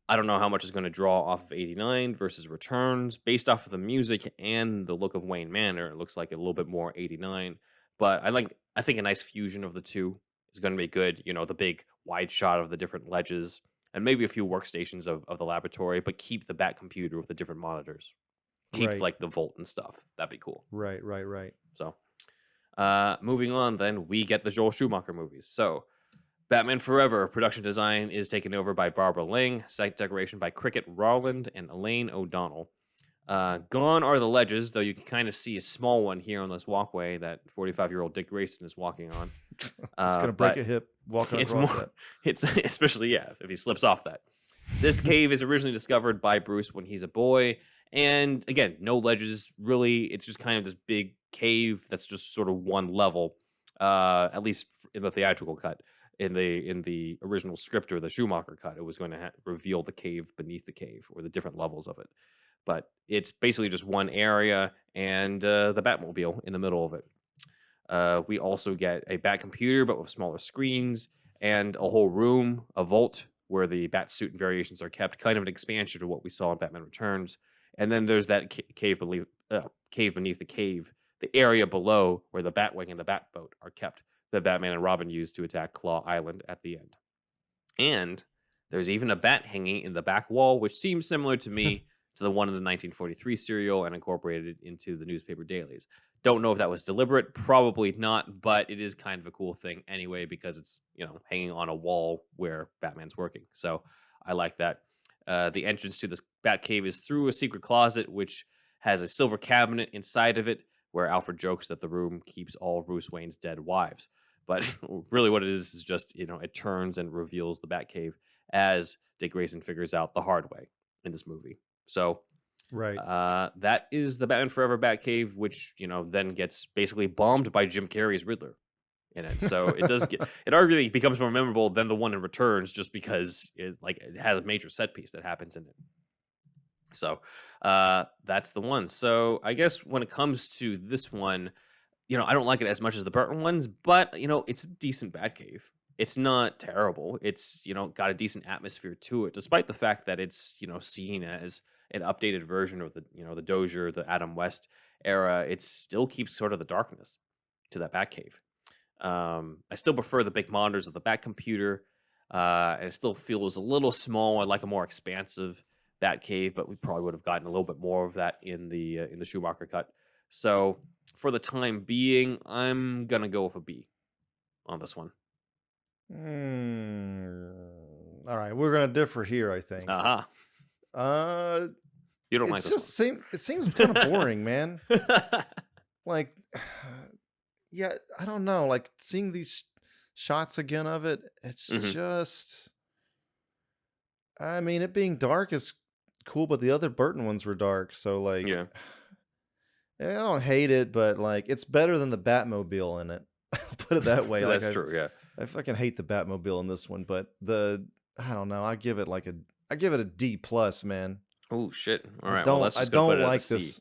I don't know how much is going to draw off of 89 versus Returns. Based off of the music and the look of Wayne Manor, it looks like a little bit more 89. But I think a nice fusion of the two is going to be good. The big wide shot of the different ledges and maybe a few workstations of the laboratory, but keep the Bat computer with the different monitors. Keep like the Volt and stuff. That'd be cool. Right. So moving on, then we get the Joel Schumacher movies. So Batman Forever production design is taken over by Barbara Lang, site decoration by Cricket Rowland and Elaine O'Donnell. Gone are the ledges, though you can kind of see a small one here on this walkway that 45-year-old Dick Grayson is walking on. It's going to break a hip walking across that. It's especially, if he slips off that. This cave is originally discovered by Bruce when he's a boy. And again, no ledges, really. It's just kind of this big cave that's just sort of one level, at least in the theatrical cut. In the original script or the Schumacher cut, it was going to reveal the cave beneath the cave or the different levels of it. But it's basically just one area and the Batmobile in the middle of it. We also get a Bat computer, but with smaller screens, and a whole room, a vault, where the Bat suit and variations are kept, kind of an expansion to what we saw in Batman Returns. And then there's that cave beneath the cave, the area below where the Batwing and the Batboat are kept, that Batman and Robin used to attack Claw Island at the end. And there's even a bat hanging in the back wall, which seems similar to me to the one in the 1943 serial and incorporated into the newspaper dailies. Don't know if that was deliberate, probably not, but it is kind of a cool thing anyway because it's, hanging on a wall where Batman's working. So I like that. The entrance to this Batcave is through a secret closet, which has a silver cabinet inside of it, where Alfred jokes that the room keeps all Bruce Wayne's dead wives. But really, what it is just, it turns and reveals the Batcave as Dick Grayson figures out the hard way in this movie. So Right. that is the Batman Forever Batcave, which then gets basically bombed by Jim Carrey's Riddler in it. So it does get it arguably becomes more memorable than the one in Returns, just because it has a major set piece that happens in it. So that's the one. So I guess when it comes to this one, I don't like it as much as the Burton ones, but it's a decent Batcave. It's not terrible. It's got a decent atmosphere to it, despite the fact that it's seen as an updated version of the the Dozier, the Adam West era. It still keeps sort of the darkness to that Batcave. I still prefer the big monitors of the Bat computer, and it still feels a little small. I like a more expansive Batcave, but we probably would have gotten a little bit more of that in the Schumacher cut. So for the time being, I'm gonna go with a B on this one. All right, we're gonna differ here, I think. You don't like this one. It seems kind of boring, man. Like, yeah, I don't know. Like seeing these shots again of it, it's just. I mean, it being dark is cool, but the other Burton ones were dark, so like, yeah. I don't hate it, but like, it's better than the Batmobile in it. I'll put it that way. That's true. Yeah. I fucking hate the Batmobile in this one, but I don't know. I give it a D plus, man. Oh shit! All right. I don't like this.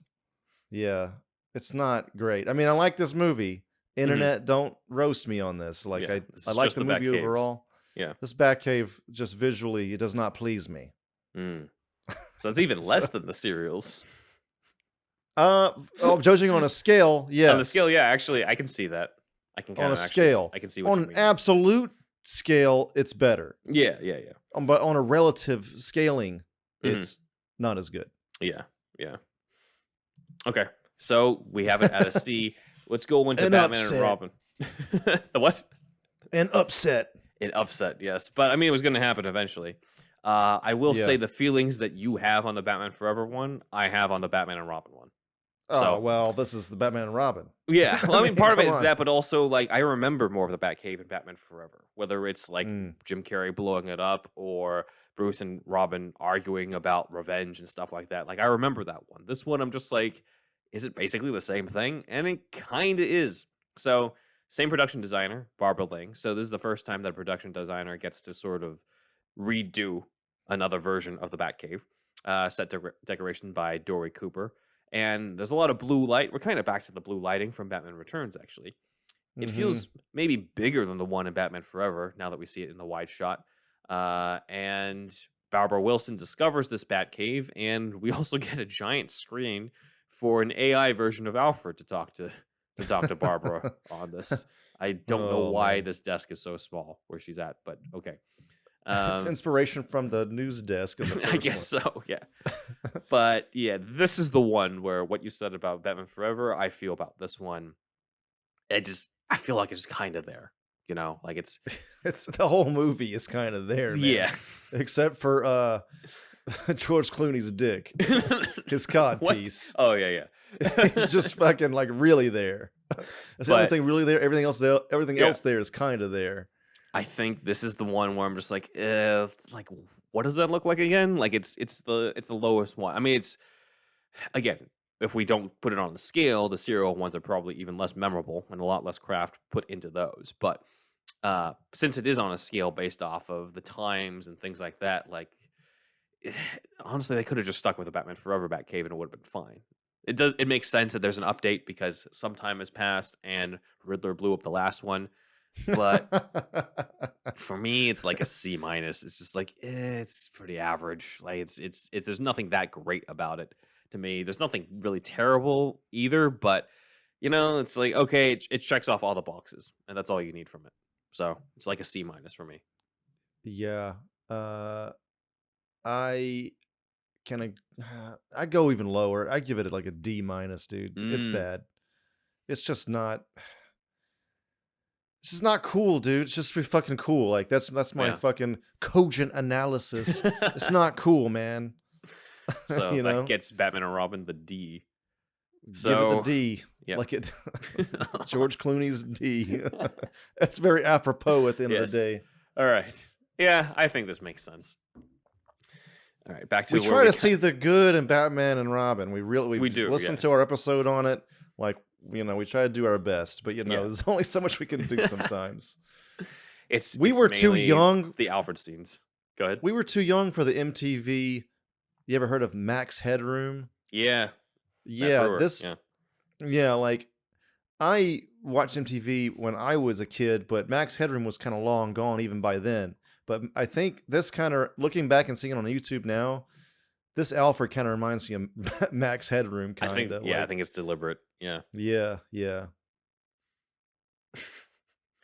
Yeah, it's not great. I mean, I like this movie. Internet, don't roast me on this. Like I like the movie overall. Yeah. This Batcave, just visually, it does not please me. So it's even less than the serials. Judging on a scale, yes. On the scale, yeah. Actually, I can see that. I can on a scale. I can see what on you mean. An absolute scale, it's better. Yeah. But on a relative scaling, it's not as good. Yeah. Okay, so we have it at a C. Let's go into Batman and Robin. The what? An upset. An upset, yes. But I mean, it was going to happen eventually. I will say the feelings that you have on the Batman Forever one, I have on the Batman and Robin one. Oh, well, this is the Batman and Robin. Yeah, well, I mean, part of it is that, but also, like, I remember more of the Batcave and Batman Forever. Whether it's, like, Jim Carrey blowing it up or Bruce and Robin arguing about revenge and stuff like that. Like, I remember that one. This one, I'm just like, is it basically the same thing? And it kind of is. So, same production designer, Barbara Ling. So, this is the first time that a production designer gets to sort of redo another version of the Batcave. Set decoration by Dory Cooper. And there's a lot of blue light. We're kind of back to the blue lighting from Batman Returns, actually. It feels maybe bigger than the one in Batman Forever, now that we see it in the wide shot. And Barbara Wilson discovers this Batcave, and we also get a giant screen for an AI version of Alfred to talk to Barbara on this. I don't know why this desk is so small where she's at, but okay. It's inspiration from the news desk. I guess so, yeah. But yeah, this is the one where what you said about Batman Forever, I feel about this one. I feel like it's kind of there, like it's the whole movie is kind of there, man. Yeah, except for George Clooney's dick, his cod piece. Oh yeah. He's just fucking like really there. That's the only thing really there. Everything else there is kind of there. I think this is the one where I'm just like, what does that look like again? Like it's the lowest one. I mean, it's again, if we don't put it on the scale, the serial ones are probably even less memorable and a lot less craft put into those. But since it is on a scale based off of the times and things like that, like honestly, they could have just stuck with the Batman Forever Batcave and it would have been fine. It makes sense that there's an update because some time has passed and Riddler blew up the last one. But for me, it's like a C minus. It's just like it's pretty average. Like it's there's nothing that great about it to me. There's nothing really terrible either. But it's like okay, it checks off all the boxes, and that's all you need from it. So it's like a C minus for me. Yeah, I go even lower. I give it like a D minus, dude. It's bad. It's just not. It's just not cool, dude. It's just be fucking cool. Like that's my Yeah. fucking cogent analysis. It's not cool, man. So You that know, gets Batman and Robin the D. give it the So D, yeah. like it. George Clooney's D. That's very apropos at the end of the day. All right. Yeah, I think this makes sense. All right, back to We try to see the good in Batman and Robin. We do, listen to our episode on it. Like, you know, we try to do our best, but you know, there's only so much we can do sometimes. We were too young. The Alfred scenes. Go ahead. We were too young for the MTV. You ever heard of Max Headroom? Yeah. Yeah, yeah, like I watched MTV when I was a kid, but Max Headroom was kind of long gone even by then. But I think this kind of, looking back and seeing it on YouTube now, this Alfred kind of reminds me of Max Headroom, kind of. Yeah, I think it's deliberate. Yeah. Yeah, yeah.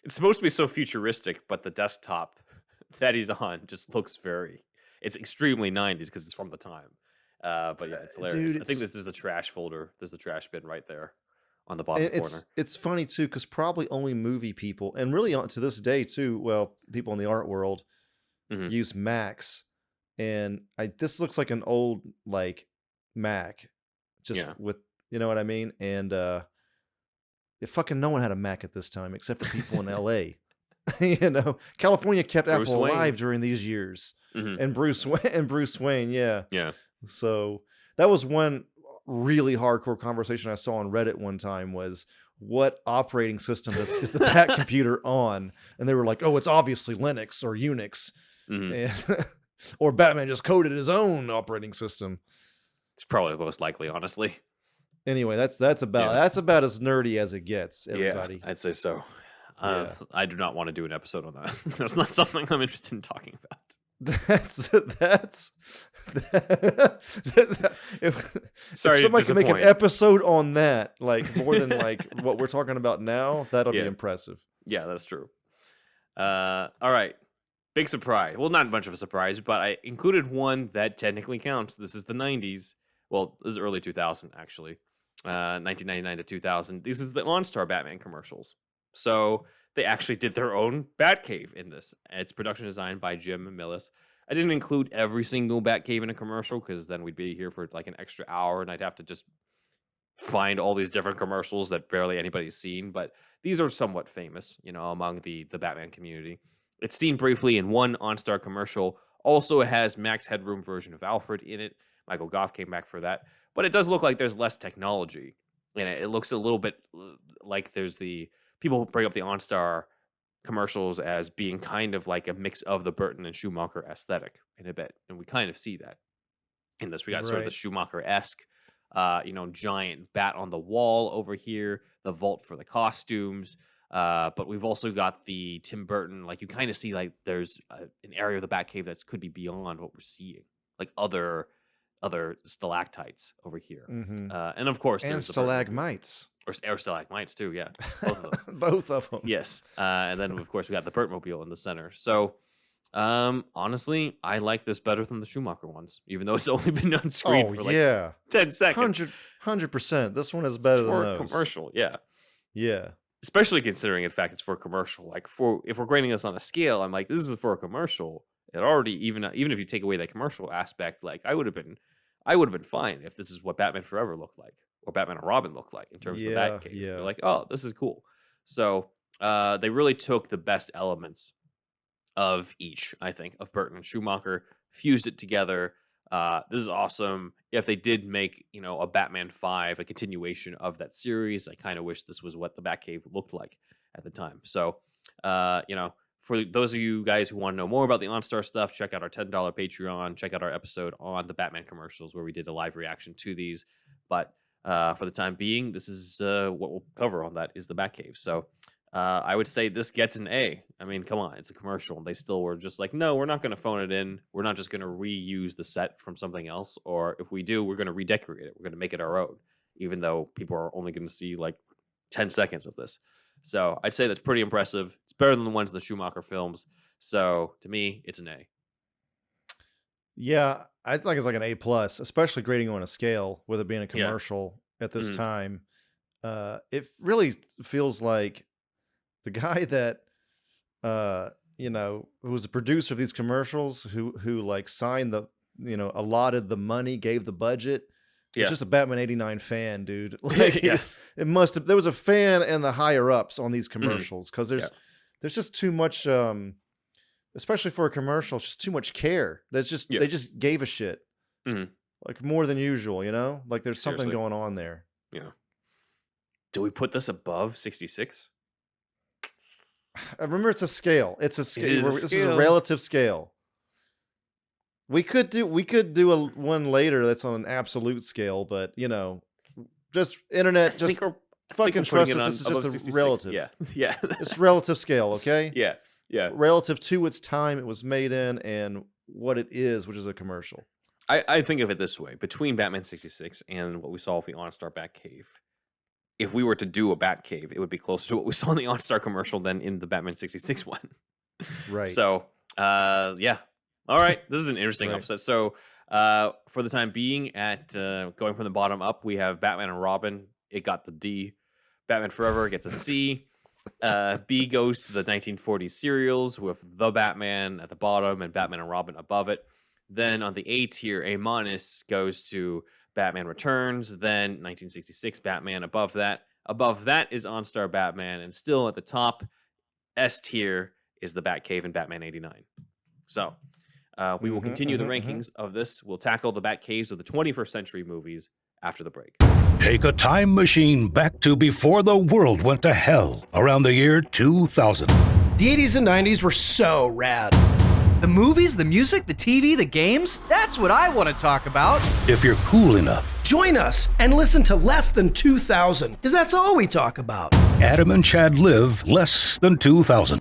It's supposed to be so futuristic, but the desktop that he's on just looks it's extremely 90s because it's from the time. But yeah, it's hilarious. Dude, I think there's a trash folder. There's the trash bin right there on the bottom corner. It's funny too, because probably only movie people, and really to this day too, well, people in the art world use Macs. And this looks like an old like Mac, just with, you know what I mean? And fucking no one had a Mac at this time except for people in LA. You know, California kept Apple alive during these years. And Bruce Wayne, yeah. So that was one really hardcore conversation I saw on Reddit one time, was what operating system is the Bat computer on? And they were like, oh, it's obviously Linux or Unix. And or Batman just coded his own operating system. It's probably most likely, honestly. Anyway, that's about as nerdy as it gets, everybody. Yeah, I'd say so. I do not want to do an episode on that. That's not something I'm interested in talking about. If somebody can make an episode on that, like more than like what we're talking about now, that'll be impressive. Yeah, that's true. All right. Big surprise. Well, not much of a surprise, but I included one that technically counts. This is the 90s. Well, this is early 2000, actually. 1999 to 2000. This is the Onstar Batman commercials. So they actually did their own Batcave in this. It's production designed by Jim Millis. I didn't include every single Batcave in a commercial because then we'd be here for like an extra hour and I'd have to just find all these different commercials that barely anybody's seen. But these are somewhat famous, you know, among the Batman community. It's seen briefly in one OnStar commercial. Also, it has Max Headroom version of Alfred in it. Michael Goff came back for that. But it does look like there's less technology in it. It looks a little bit like there's people bring up the OnStar commercials as being kind of like a mix of the Burton and Schumacher aesthetic in a bit. And we kind of see that in this. We got sort of the Schumacher-esque, giant bat on the wall over here, the vault for the costumes. But we've also got the Tim Burton, like you kind of see like there's an area of the Batcave that could be beyond what we're seeing, like other stalactites over here. And of course, and stalagmites. Or stalagmites too, yeah. Both of them. Both of them. Yes. And then of course we got the Burtmobile in the center. So honestly, I like this better than the Schumacher ones, even though it's only been on screen for like 10 seconds. 100%. This one is better than those. For a commercial, yeah. Yeah. Especially considering in fact it's for a commercial. Like if we're grading this on a scale, I'm like, this is for a commercial. It already, even if you take away that commercial aspect, like I would have been fine if this is what Batman Forever looked like, or Batman and Robin looked like in terms of that case. You're like, oh, this is cool. So they really took the best elements of each, I think, of Burton and Schumacher, fused it together. This is awesome. If they did make, a Batman 5, a continuation of that series, I kind of wish this was what the Batcave looked like at the time. So, for those of you guys who want to know more about the OnStar stuff, check out our $10 Patreon. Check out our episode on the Batman commercials where we did a live reaction to these. But for the time being, this is what we'll cover on that is the Batcave. So I would say this gets an A. I mean, come on, it's a commercial. And they still were just like, no, we're not going to phone it in. We're not just going to reuse the set from something else. Or if we do, we're going to redecorate it. We're going to make it our own, even though people are only going to see like 10 seconds of this. So I'd say that's pretty impressive. It's better than the ones in the Schumacher films. So to me, it's an A. Yeah, I think it's like an A+, especially grading on a scale, with it being a commercial at this time. It really feels like the guy that who was a producer of these commercials, who like signed the, allotted the money, gave the budget. It's Yeah. just a Batman 89 fan, dude. Like Yes. it must have. There was a fan and the higher ups on these Mhm. commercials because Yeah. there's just too much, especially for a commercial, it's just too much care. Yeah. They just gave a shit Mhm. like more than usual. Like there's something Seriously. going on there. Yeah. Do we put this above 66? I remember it's a scale. It's a It scale. is a This is a scale. relative scale. We could do one later that's on an absolute scale, but just internet, I just think we're fucking putting trust it us. on This is above just a 66. relative. Yeah. Yeah. It's relative scale, okay? Yeah. Yeah. Relative to its time it was made in and what it is, which is a commercial. I think of it this way. Between Batman 66 and what we saw with the Onstar Batcave, if we were to do a Batcave, it would be closer to what we saw in the Onstar commercial than in the Batman 66 one. Right. So, yeah. All right. This is an interesting Right. upset. So, for the time being, at going from the bottom up, we have Batman and Robin. It got the D. Batman Forever gets a C. B goes to the 1940s serials with The Batman at the bottom and Batman and Robin above it. Then on the A tier, A- goes to Batman Returns. Then 1966 Batman above that. Above that is OnStar Batman. And still at the top, S tier is the Batcave and Batman 89. So we will continue the rankings of this. We'll tackle the Batcaves of the 21st century movies after the break. Take a time machine back to before the world went to hell, around the year 2000. The 80s and 90s were so rad. The movies, the music, the TV, the games, that's what I want to talk about. If you're cool enough, Join us and listen to Less Than 2000, because that's all we talk about. Adam and Chad live less than 2000.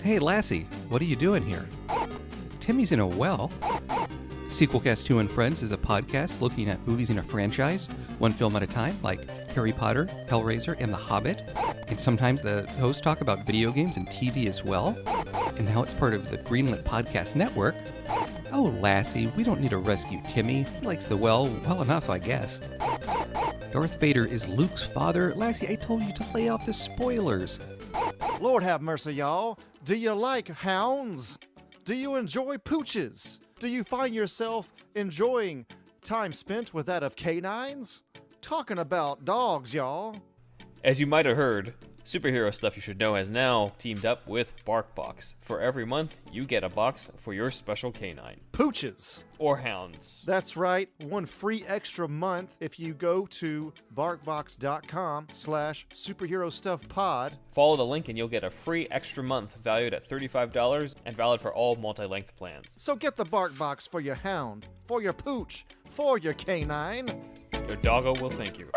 Hey, Lassie, what are you doing here? Timmy's in a well. Sequelcast 2 and Friends is a podcast looking at movies in a franchise, one film at a time, like Harry Potter, Hellraiser, and The Hobbit. And sometimes the hosts talk about video games and TV as well. And now it's part of the Greenlit Podcast Network. Oh, Lassie, we don't need to rescue Timmy. He likes the well enough, I guess. Darth Vader is Luke's father. Lassie, I told you to lay off the spoilers. Lord have mercy, y'all. Do you like hounds? Do you enjoy pooches? Do you find yourself enjoying time spent with that of canines? Talking about dogs, y'all. As you might have heard, Superhero Stuff You Should Know has now teamed up with BarkBox. For every month, you get a box for your special canine. Pooches. Or hounds. That's right. One free extra month if you go to barkbox.com/superherostuffpod. Follow the link and you'll get a free extra month valued at $35 and valid for all multi-length plans. So get the BarkBox for your hound, for your pooch, for your canine. Your doggo will thank you.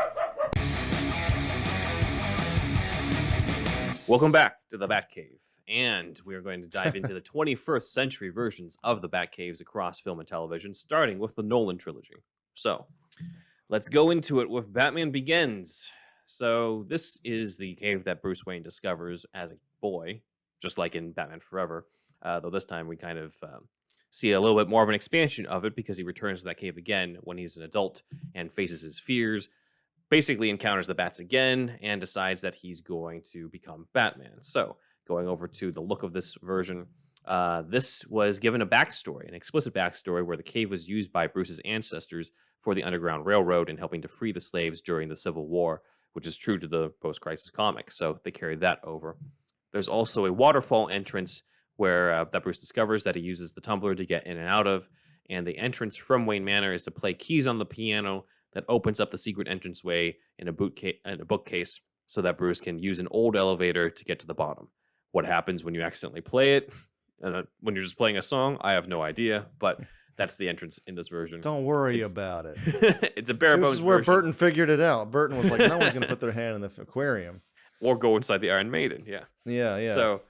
Welcome back to the Batcave, and we are going to dive into the 21st century versions of the Batcaves across film and television, starting with the Nolan trilogy. So, let's go into it with Batman Begins. So, this is the cave that Bruce Wayne discovers as a boy, just like in Batman Forever, though this time we kind of see a little bit more of an expansion of it because he returns to that cave again when he's an adult and faces his fears. Basically encounters the bats again and decides that he's going to become Batman. So, going over to the look of this version, this was given a backstory, an explicit backstory where the cave was used by Bruce's ancestors for the Underground Railroad and helping to free the slaves during the Civil War, which is true to the post-crisis comic. So, they carried that over. There's also a waterfall entrance where that Bruce discovers that he uses the tumbler to get in and out of, and the entrance from Wayne Manor is to play keys on the piano that opens up the secret entranceway in a bookcase so that Bruce can use an old elevator to get to the bottom. What happens when you accidentally play it? When you're just playing a song, I have no idea, but that's the entrance in this version. Don't worry about it. It's a bare bones This is where version. Burton figured it out. Burton was like, no one's going to put their hand in the aquarium. Or go inside the Iron Maiden, yeah. Yeah. So,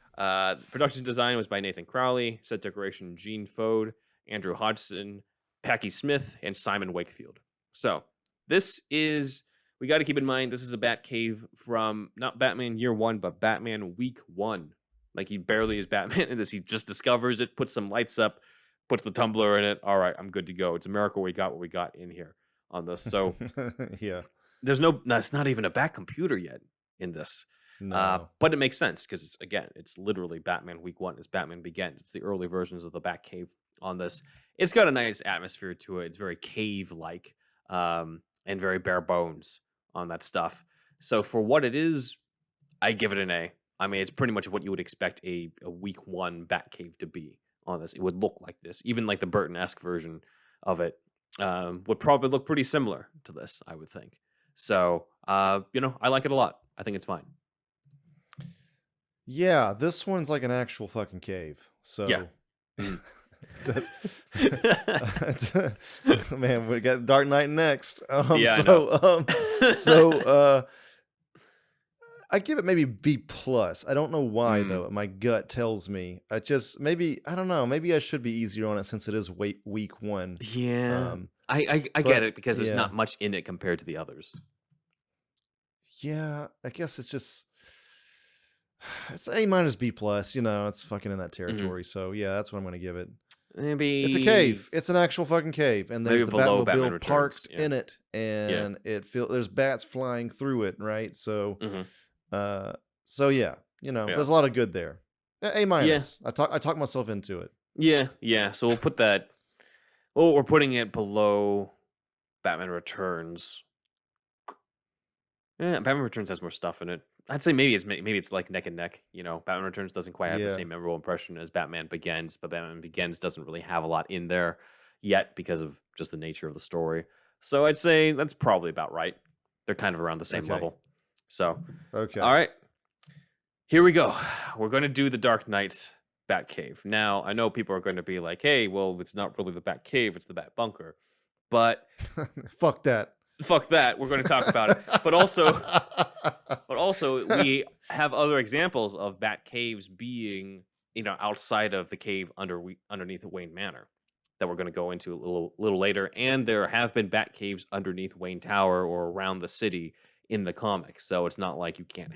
production design was by Nathan Crowley, set decoration Gene Fode, Andrew Hodgson, Packy Smith, and Simon Wakefield. So, this is, we got to keep in mind, this is a Batcave from not Batman Year 1, but Batman Week 1. Like, he barely is Batman in this. He just discovers it, puts some lights up, puts the tumbler in it. All right, I'm good to go. It's a miracle we got what we got in here on this. So, yeah. that's not even a Bat computer yet in this. No. But it makes sense because it's literally Batman Week 1. It's Batman Begins. It's the early versions of the Batcave on this. It's got a nice atmosphere to it. It's very cave-like and very bare bones on that stuff. So for what it is, I give it an A. I mean, it's pretty much what you would expect a Week 1 Batcave to be on this. It would look like this. Even like the Burton-esque version of it would probably look pretty similar to this, I would think. So, I like it a lot. I think it's fine. Yeah, this one's like an actual fucking cave. So Yeah. Man, we got Dark Knight next. Yeah, I know. I give it maybe B+. I don't know why though. Mm. My gut tells me. I don't know. Maybe I should be easier on it since it is week 1. Yeah. I but, get it because there's yeah. not much in it compared to the others. Yeah, I guess it's A- B+. It's fucking in that territory. So yeah, that's what I'm gonna give it. Maybe It's a cave. It's an actual fucking cave, and there's maybe the below Batman Batmobile Returns, parked yeah. in it, and there's bats flying through it, right? So, Mhm. so yeah, there's a lot of good there. A-. Yeah. I talked myself into it. Yeah. So we'll put that. Well, we're putting it below Batman Returns. Yeah, Batman Returns has more stuff in it. I'd say maybe it's like neck and neck. Batman Returns doesn't quite have the Yeah. same memorable impression as Batman Begins, but Batman Begins doesn't really have a lot in there yet because of just the nature of the story. So I'd say that's probably about right. They're kind of around the same Okay. level. So, Okay. all right, here we go. We're going to do the Dark Knight's Batcave. Now, I know people are going to be like, "Hey, well, it's not really the Batcave; it's the Bat Bunker." But Fuck that. fuck that. We're going to talk about it. But also, we have other examples of bat caves being, outside of the cave underneath Wayne Manor that we're going to go into a little later. And there have been bat caves underneath Wayne Tower or around the city in the comics. So it's not like you can't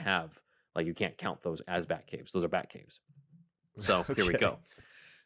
count those as bat caves. Those are bat caves. So here we Okay. go.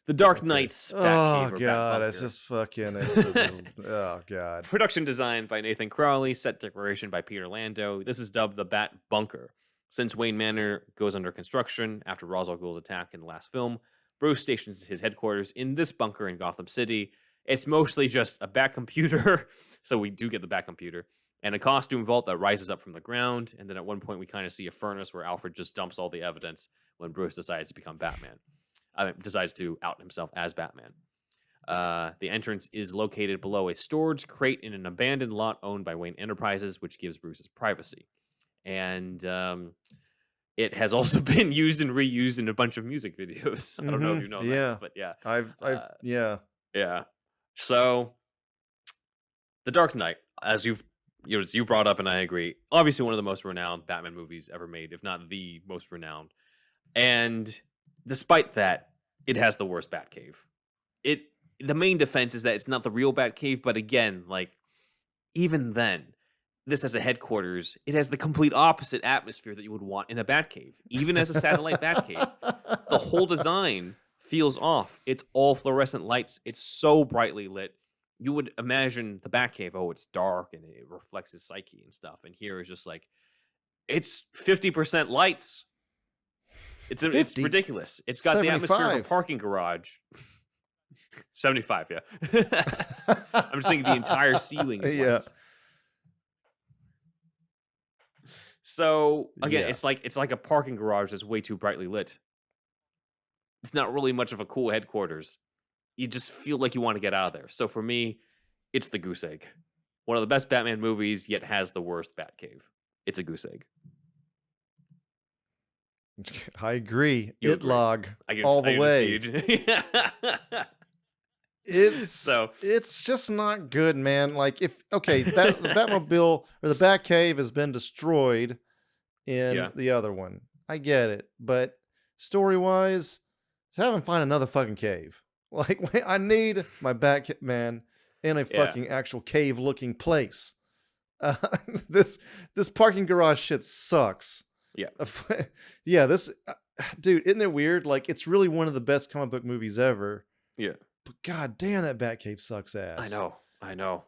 The Dark Knight's Batcave Oh or god, Bat it's Bunker. just fucking. Oh god. Production design by Nathan Crowley, set decoration by Peter Lando. This is dubbed the Bat Bunker. Since Wayne Manor goes under construction after Ra's al Ghul's attack in the last film, Bruce stations his headquarters in this bunker in Gotham City. It's mostly just a bat computer, so we do get the bat computer, and a costume vault that rises up from the ground, and then at one point we kind of see a furnace where Alfred just dumps all the evidence when Bruce decides to become Batman. Decides to out himself as Batman. The entrance is located below a storage crate in an abandoned lot owned by Wayne Enterprises, which gives Bruce his privacy. And it has also been used and reused in a bunch of music videos. I don't know if you know Yeah. that, but yeah. Yeah. Yeah. So, The Dark Knight, as you brought up, and I agree, obviously one of the most renowned Batman movies ever made, if not the most renowned. And despite that, it has the worst Batcave. The main defense is that it's not the real Batcave, but again, even then, this as a headquarters, it has the complete opposite atmosphere that you would want in a Batcave. Even as a satellite Batcave, the whole design feels off. It's all fluorescent lights. It's so brightly lit. You would imagine the Batcave, it's dark and it reflects his psyche and stuff. And here is just it's 50% lights. It's ridiculous. It's got 75. The atmosphere of a parking garage. 75, yeah. I'm just thinking the entire ceiling is lights. So again, it's like a parking garage that's way too brightly lit. It's not really much of a cool headquarters. You just feel like you want to get out of there. So for me, it's the goose egg. One of the best Batman movies, yet has the worst Batcave. It's a goose egg. I agree. You It agree. log I can all the way. So It's just not good, man. The Batmobile or the Batcave has been destroyed in the other one. I get it, but story-wise, have him find another fucking cave. I need my Batman in a fucking actual cave-looking place. This parking garage shit sucks. Yeah. This dude, isn't it weird? It's really one of the best comic book movies ever. Yeah. But god damn, that Batcave sucks ass. I know.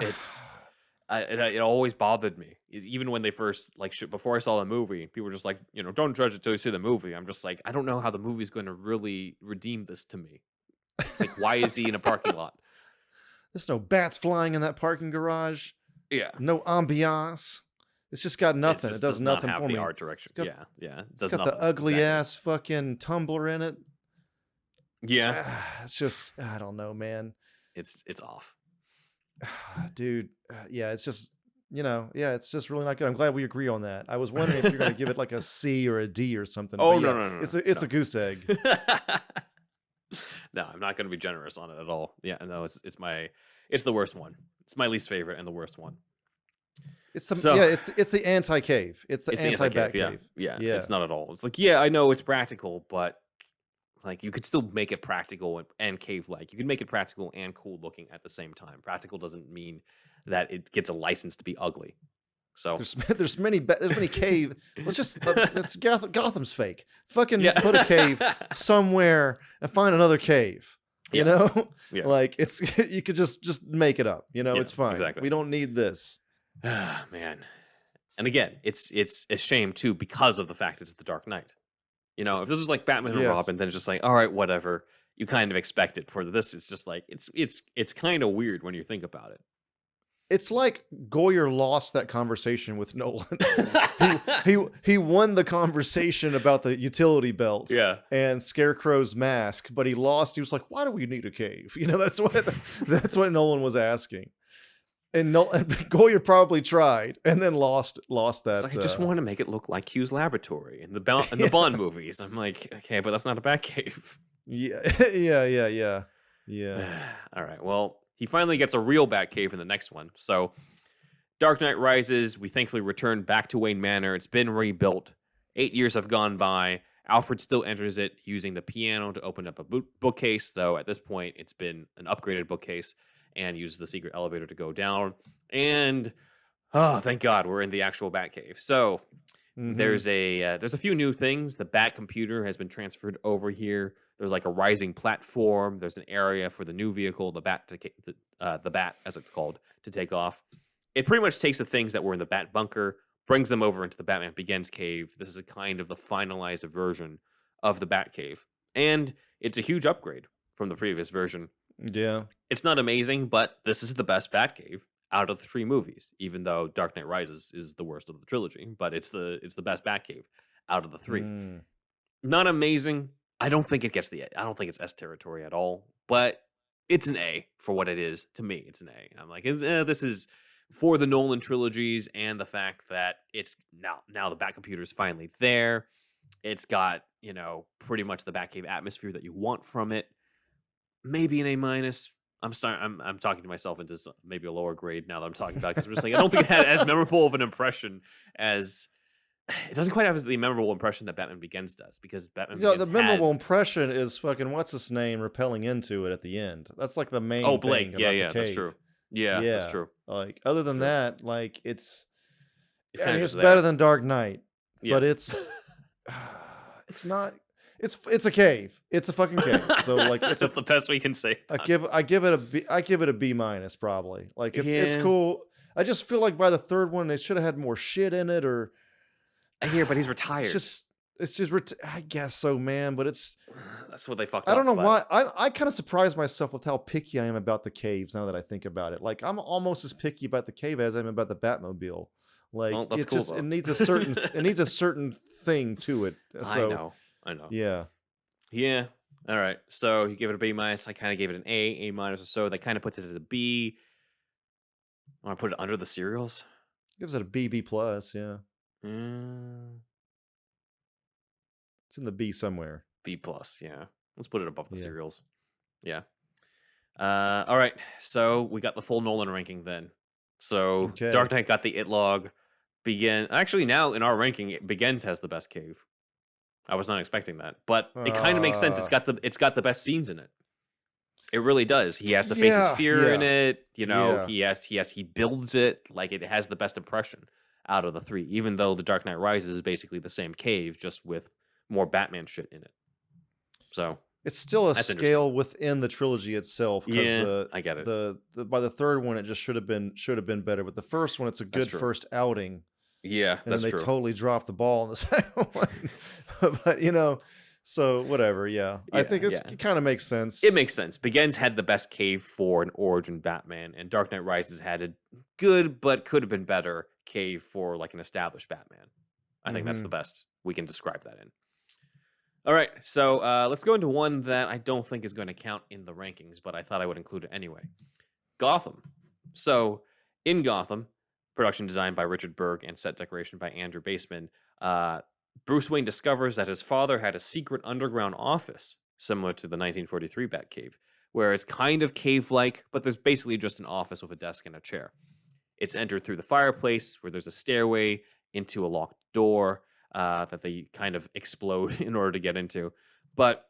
It's It always bothered me. Even when they first, like, before I saw the movie, people were just like, don't judge it till you see the movie. I'm just like, I don't know how the movie's going to really redeem this to me. Like, why is he in a parking lot? There's no bats flying in that parking garage. Yeah. No ambiance. It's just got nothing. It does nothing not have for the me. art direction. It's It's got the ugly ass fucking tumbler in it. Yeah. It's just, I don't know, man. It's off. Dude, yeah, it's just, it's just really not good. I'm glad we agree on that. I was wondering if you're going to give it like a C or a D or something. Oh, but no, yeah, no. It's a goose egg. No, I'm not going to be generous on it at all. Yeah, no, it's the worst one. It's my least favorite and the worst one. It's the anti-cave. It's the anti-Batcave. Yeah, it's not at all. It's like, I know it's practical, but like you could still make it practical and cave-like. You can make it practical and cool looking at the same time. Practical doesn't mean that it gets a license to be ugly. So there's many cave. It's Gotham's fake. Fucking put a cave somewhere and find another cave. You know, like you could just make it up. It's fine. Exactly. We don't need this. Man, and again, it's a shame too because of the fact it's the Dark Knight. If this was like Batman and Robin, then it's just like, all right, whatever. You kind of expect it. For this, it's just like it's kind of weird when you think about it. It's like Goyer lost that conversation with Nolan. he won the conversation about the utility belt and Scarecrow's mask, but he lost. He was like, "Why do we need a cave?" That's what Nolan was asking. And Goyer probably tried and then lost that. I just want to make it look like Hugh's laboratory in the Bond movies. I'm like, okay, but that's not a Batcave. Yeah. All right. Well, he finally gets a real Batcave in the next one. So, Dark Knight Rises. We thankfully return back to Wayne Manor. It's been rebuilt. 8 years have gone by. Alfred still enters it using the piano to open up a bookcase, though at this point it's been an upgraded bookcase. And uses the secret elevator to go down. And thank God we're in the actual Batcave. So there's a few new things. The Bat computer has been transferred over here. There's like a rising platform. There's an area for the new vehicle, the Bat as it's called, to take off. It pretty much takes the things that were in the Bat bunker, brings them over into the Batman Begins cave. This is a kind of the finalized version of the Batcave, and it's a huge upgrade from the previous version. Yeah. It's not amazing, but this is the best Batcave out of the 3 movies, even though Dark Knight Rises is the worst of the trilogy, but it's the best Batcave out of the 3. Not amazing. I don't think it's S territory at all, but it's an A for what it is. To me, it's an A. I'm like, this is for the Nolan trilogies and the fact that it's now the Bat computer is finally there. It's got, pretty much the Batcave atmosphere that you want from it. Maybe an A-. I'm talking to myself into maybe a lower grade now that I'm talking about, because I'm just like, I don't think it had as memorable of an impression as it doesn't quite have as the memorable impression that Batman Begins does, because Batman Begins the memorable impression is fucking what's his name rappelling into it at the end. That's like the main Blake. thing. Yeah, that's true. Yeah, that's true. Like other than that, like it's it's better than Dark Knight, but it's not. It's a cave. It's a fucking cave. So like it's the best we can say. I give it a B- probably. Like it's cool. I just feel like by the third one they should have had more shit in it, or I hear, but he's retired. It's just I guess so, man. But that's what they fucked up. I don't know why. I kind of surprised myself with how picky I am about the caves now that I think about it. Like I'm almost as picky about the cave as I am about the Batmobile. Like it needs a certain thing to it. So, I know. Yeah. All right. So you gave it a B-. I kind of gave it an A-, or so. That kind of puts it at a B. I want to put it under the serials. Gives it a B+. Yeah. It's in the B somewhere. B+. Yeah. Let's put it above the serials. Yeah. All right. So we got the full Nolan ranking then. So Dark Knight got the It log. Actually, now in our ranking, Begins has the best cave. I was not expecting that, but it kind of makes sense. It's got the best scenes in it. It really does. He has to face his fear in it. He builds it. Like it has the best impression out of the 3, even though The Dark Knight Rises is basically the same cave, just with more Batman shit in it. So It's still a That's scale within the trilogy itself. Yeah, I get it. The by the third one, it just should have been better. But the first one, it's a good first outing. Yeah, And that's then they true. totally dropped the ball in the second one. But so whatever. Yeah, I think it kind of makes sense. It makes sense. Begins had the best cave for an origin Batman, and Dark Knight Rises had a good but could have been better cave for like an established Batman. I think that's the best we can describe that in. All right, so let's go into one that I don't think is going to count in the rankings, but I thought I would include it anyway. Gotham. So in Gotham, production design by Richard Berg and set decoration by Andrew Baseman, Bruce Wayne discovers that his father had a secret underground office similar to the 1943 Batcave, where it's kind of cave-like, but there's basically just an office with a desk and a chair. It's entered through the fireplace, where there's a stairway into a locked door that they kind of explode in order to get into. But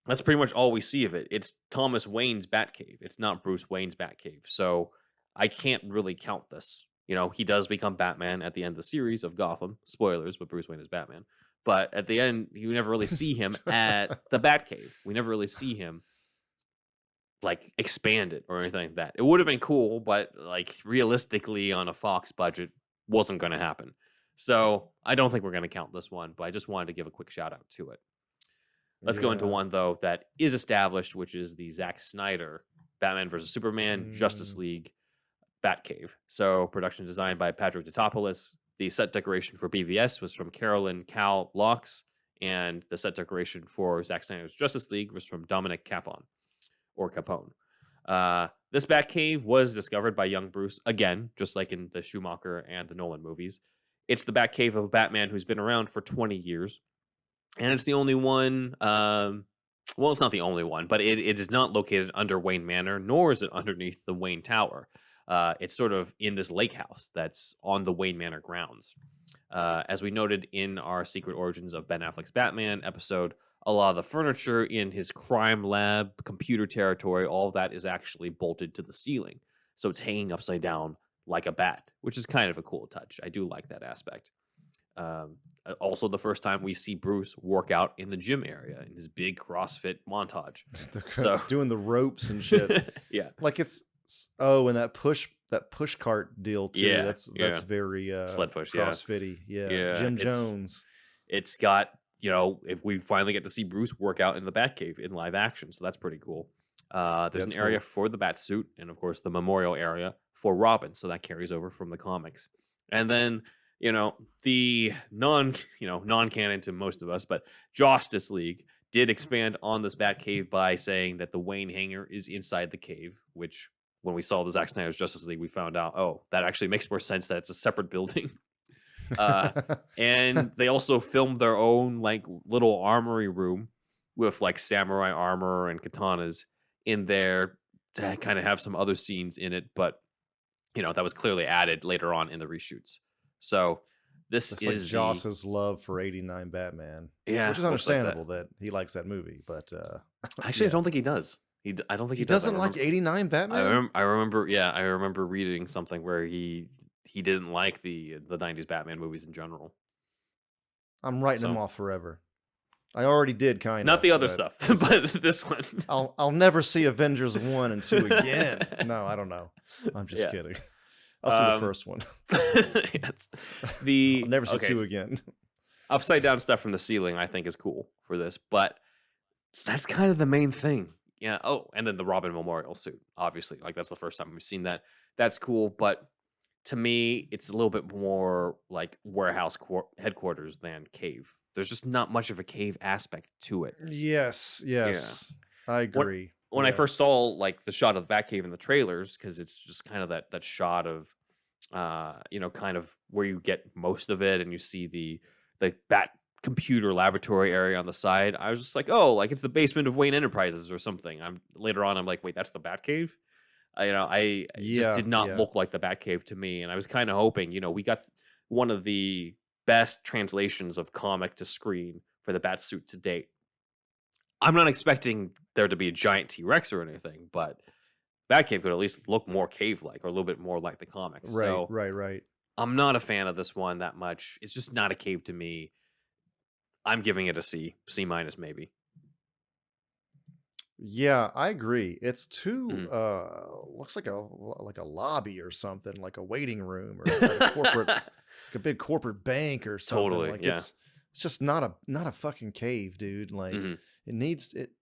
that's pretty much all we see of it. It's Thomas Wayne's Batcave. It's not Bruce Wayne's Batcave. So I can't really count this. He does become Batman at the end of the series of Gotham. Spoilers, but Bruce Wayne is Batman. But at the end, you never really see him at the Batcave. We never really see him like expand it or anything like that. It would have been cool, but like realistically on a Fox budget, wasn't going to happen. So I don't think we're going to count this one, but I just wanted to give a quick shout out to it. Let's go into one, though, that is established, which is the Zack Snyder Batman vs. Superman Justice League Batcave. So production designed by Patrick Tatopoulos. The set decoration for BVS was from Carolyn Cal Locks, and the set decoration for Zack Snyder's Justice League was from Dominic Capone. This Batcave was discovered by young Bruce, again, just like in the Schumacher and the Nolan movies. It's the Batcave of Batman who's been around for 20 years. And it's the only one, well, it's not the only one, but it is not located under Wayne Manor, nor is it underneath the Wayne Tower. It's sort of in this lake house that's on the Wayne Manor grounds. As we noted in our Secret Origins of Ben Affleck's Batman episode, a lot of the furniture in his crime lab, computer territory, all of that is actually bolted to the ceiling. So it's hanging upside down like a bat, which is kind of a cool touch. I do like that aspect. Also, the first time we see Bruce work out in the gym area in his big CrossFit montage. So doing the ropes and shit. Yeah. Like and that push cart deal too. Yeah, That's very sled push, CrossFit-y. Yeah. Jim Jones. It's got, if we finally get to see Bruce work out in the Batcave in live action, so that's pretty cool. There's an area for the Batsuit, and of course the memorial area for Robin, so that carries over from the comics. And then, the non-canon to most of us, but Justice League did expand on this Batcave by saying that the Wayne hangar is inside the cave, which when we saw the Zack Snyder's Justice League, we found out, that actually makes more sense that it's a separate building. And they also filmed their own like little armory room with like samurai armor and katanas in there to kind of have some other scenes in it, but that was clearly added later on in the reshoots. So this it's is like Joss's love for '89 Batman, yeah, which is understandable that he likes that movie, but actually, I don't think he does. I don't think he doesn't like '89 Batman. I remember reading something where he didn't like the '90s Batman movies in general. I'm writing him off forever. I already did, kind of. Not the other stuff, but this one. I'll never see Avengers 1 and 2 again. No, I don't know. I'm just kidding. I'll see the first one. I'll never see 2 again. Upside down stuff from the ceiling, I think, is cool for this, but that's kind of the main thing. Yeah. Oh, and then the Robin memorial suit, obviously. Like, that's the first time we've seen that. That's cool, but to me, it's a little bit more like warehouse headquarters than cave. There's just not much of a cave aspect to it. Yes. Yeah. I agree. When I first saw like the shot of the Batcave in the trailers, because it's just kind of that shot of, kind of where you get most of it, and you see the Bat computer laboratory area on the side. I was just like, it's the basement of Wayne Enterprises or something. Later on, I'm like, wait, that's the Batcave. It just did not look like the Batcave to me, and I was kind of hoping, we got one of the best translations of comic to screen for the Batsuit to date. I'm not expecting there to be a giant T-Rex or anything, but Batcave could at least look more cave-like or a little bit more like the comics. Right. I'm not a fan of this one that much. It's just not a cave to me. I'm giving it a C minus maybe. Yeah, I agree. It's too Mhm. looks like a lobby or something, like a waiting room or like a corporate like a big corporate bank or something. Totally. Like Yeah. it's just not a fucking cave, dude. Like Mhm. it needs it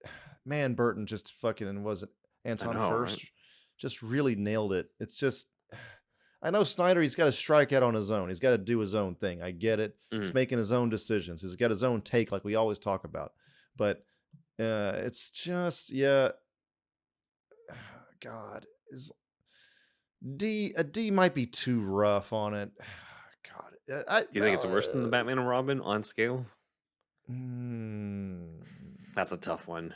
man, Burton just fucking was it I Anton know, right? First just really nailed it. It's just I know Snyder, he's got to strike out on his own. He's got to do his own thing. I get it. He's Mhm. making his own decisions. He's got his own take, like we always talk about. But it's just, yeah, God, is a D might be too rough on it. God, Do you think it's worse than the Batman and Robin on scale? mm, That's a tough one.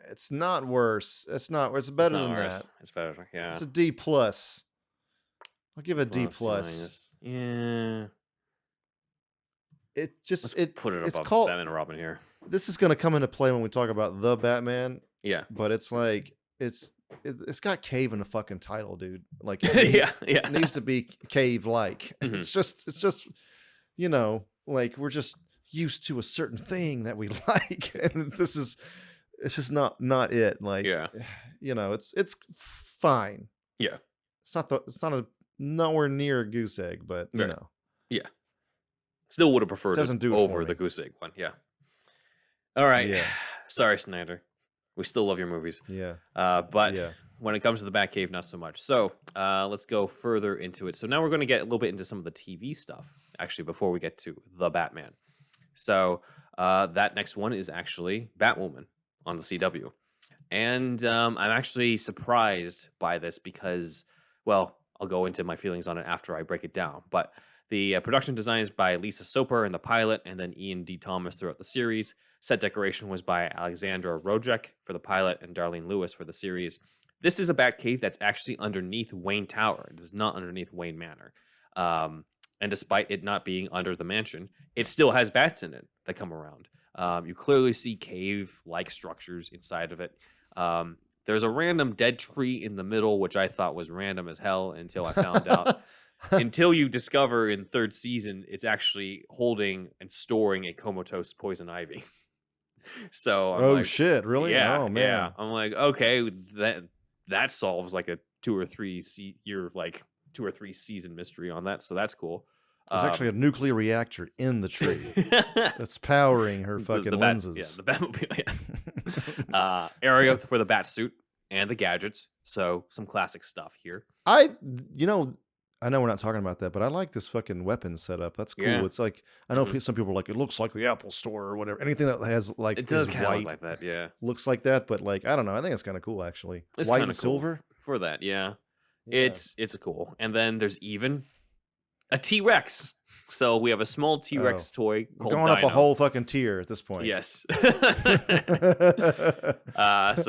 it's not worse. It's not. It's It's better not than worse. that. It's better. Yeah. It's a D plus. I'll give it a D Plus, C plus. minus. Yeah. It just Let's it put it it's above called. Batman and Robin here. This is going to come into play when we talk about the Batman, Yeah. but it's like it's got cave in the fucking title, dude. Like Yeah. Yeah. it needs to be cave like. Mhm. It's just like we're just used to a certain thing that we like, and it's just not it. Like Yeah. it's fine. Yeah. It's not a nowhere near a goose egg, but Right. Yeah. Still would have preferred Doesn't it do it for over me. the goose egg one. Yeah. All right. Yeah. Sorry, Snyder. We still love your movies. Yeah. But Yeah. when it comes to the Batcave, not so much. So let's go further into it. So now we're going to get a little bit into some of the TV stuff, actually, before we get to the Batman. So that next one is actually Batwoman on the CW. And I'm actually surprised by this because, well, I'll go into my feelings on it after I break it down. But the production design is by Lisa Soper in the pilot, and then Ian D. Thomas throughout the series. Set decoration was by Alexandra Rojek for the pilot and Darlene Lewis for the series. This is a Batcave that's actually underneath Wayne Tower. It is not underneath Wayne Manor. And despite it not being under the mansion, it still has bats in it that come around. You clearly see cave-like structures inside of it. There's a random dead tree in the middle, which I thought was random as hell until I found out. Until you discover in third season, it's actually holding and storing a comatose poison ivy. So I'm like, shit, really? yeah, Oh man. yeah. I'm like, okay, that solves like a 2 or 3 season mystery on that. So that's cool. There's actually a nuclear reactor in the tree that's powering her fucking lenses. The Batmobile. Yeah. Area for the bat suit and the gadgets. So some classic stuff here. I know we're not talking about that, but I like this fucking weapon setup. That's cool. Yeah. It's like I know Mhm. some people are like it looks like the Apple Store or whatever. Anything that has like It does is kind of white look like that, yeah. looks like that, but like I don't know. I think it's kind of cool actually. It's White kinda and cool silver. for that, yeah. Yeah. It's cool. And then there's even a T-Rex. So we have a small T-Rex toy We're called going up a Dino. whole fucking tier at this point. Yes. So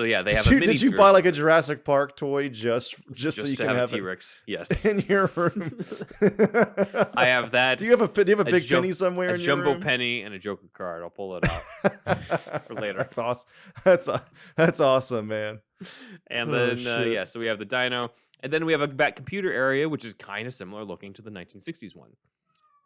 yeah, they have a Did mini you buy like a Jurassic Park toy just so you to can have a have it T-Rex. Yes. in your room? I have that. Do you have a big jo- penny somewhere a in your jumbo room? penny and a Joker card. I'll pull it out for later. That's awesome. That's awesome, man. And Oh, then shit. so we have the Dino, and then we have a Bat computer area, which is kind of similar looking to the 1960s one.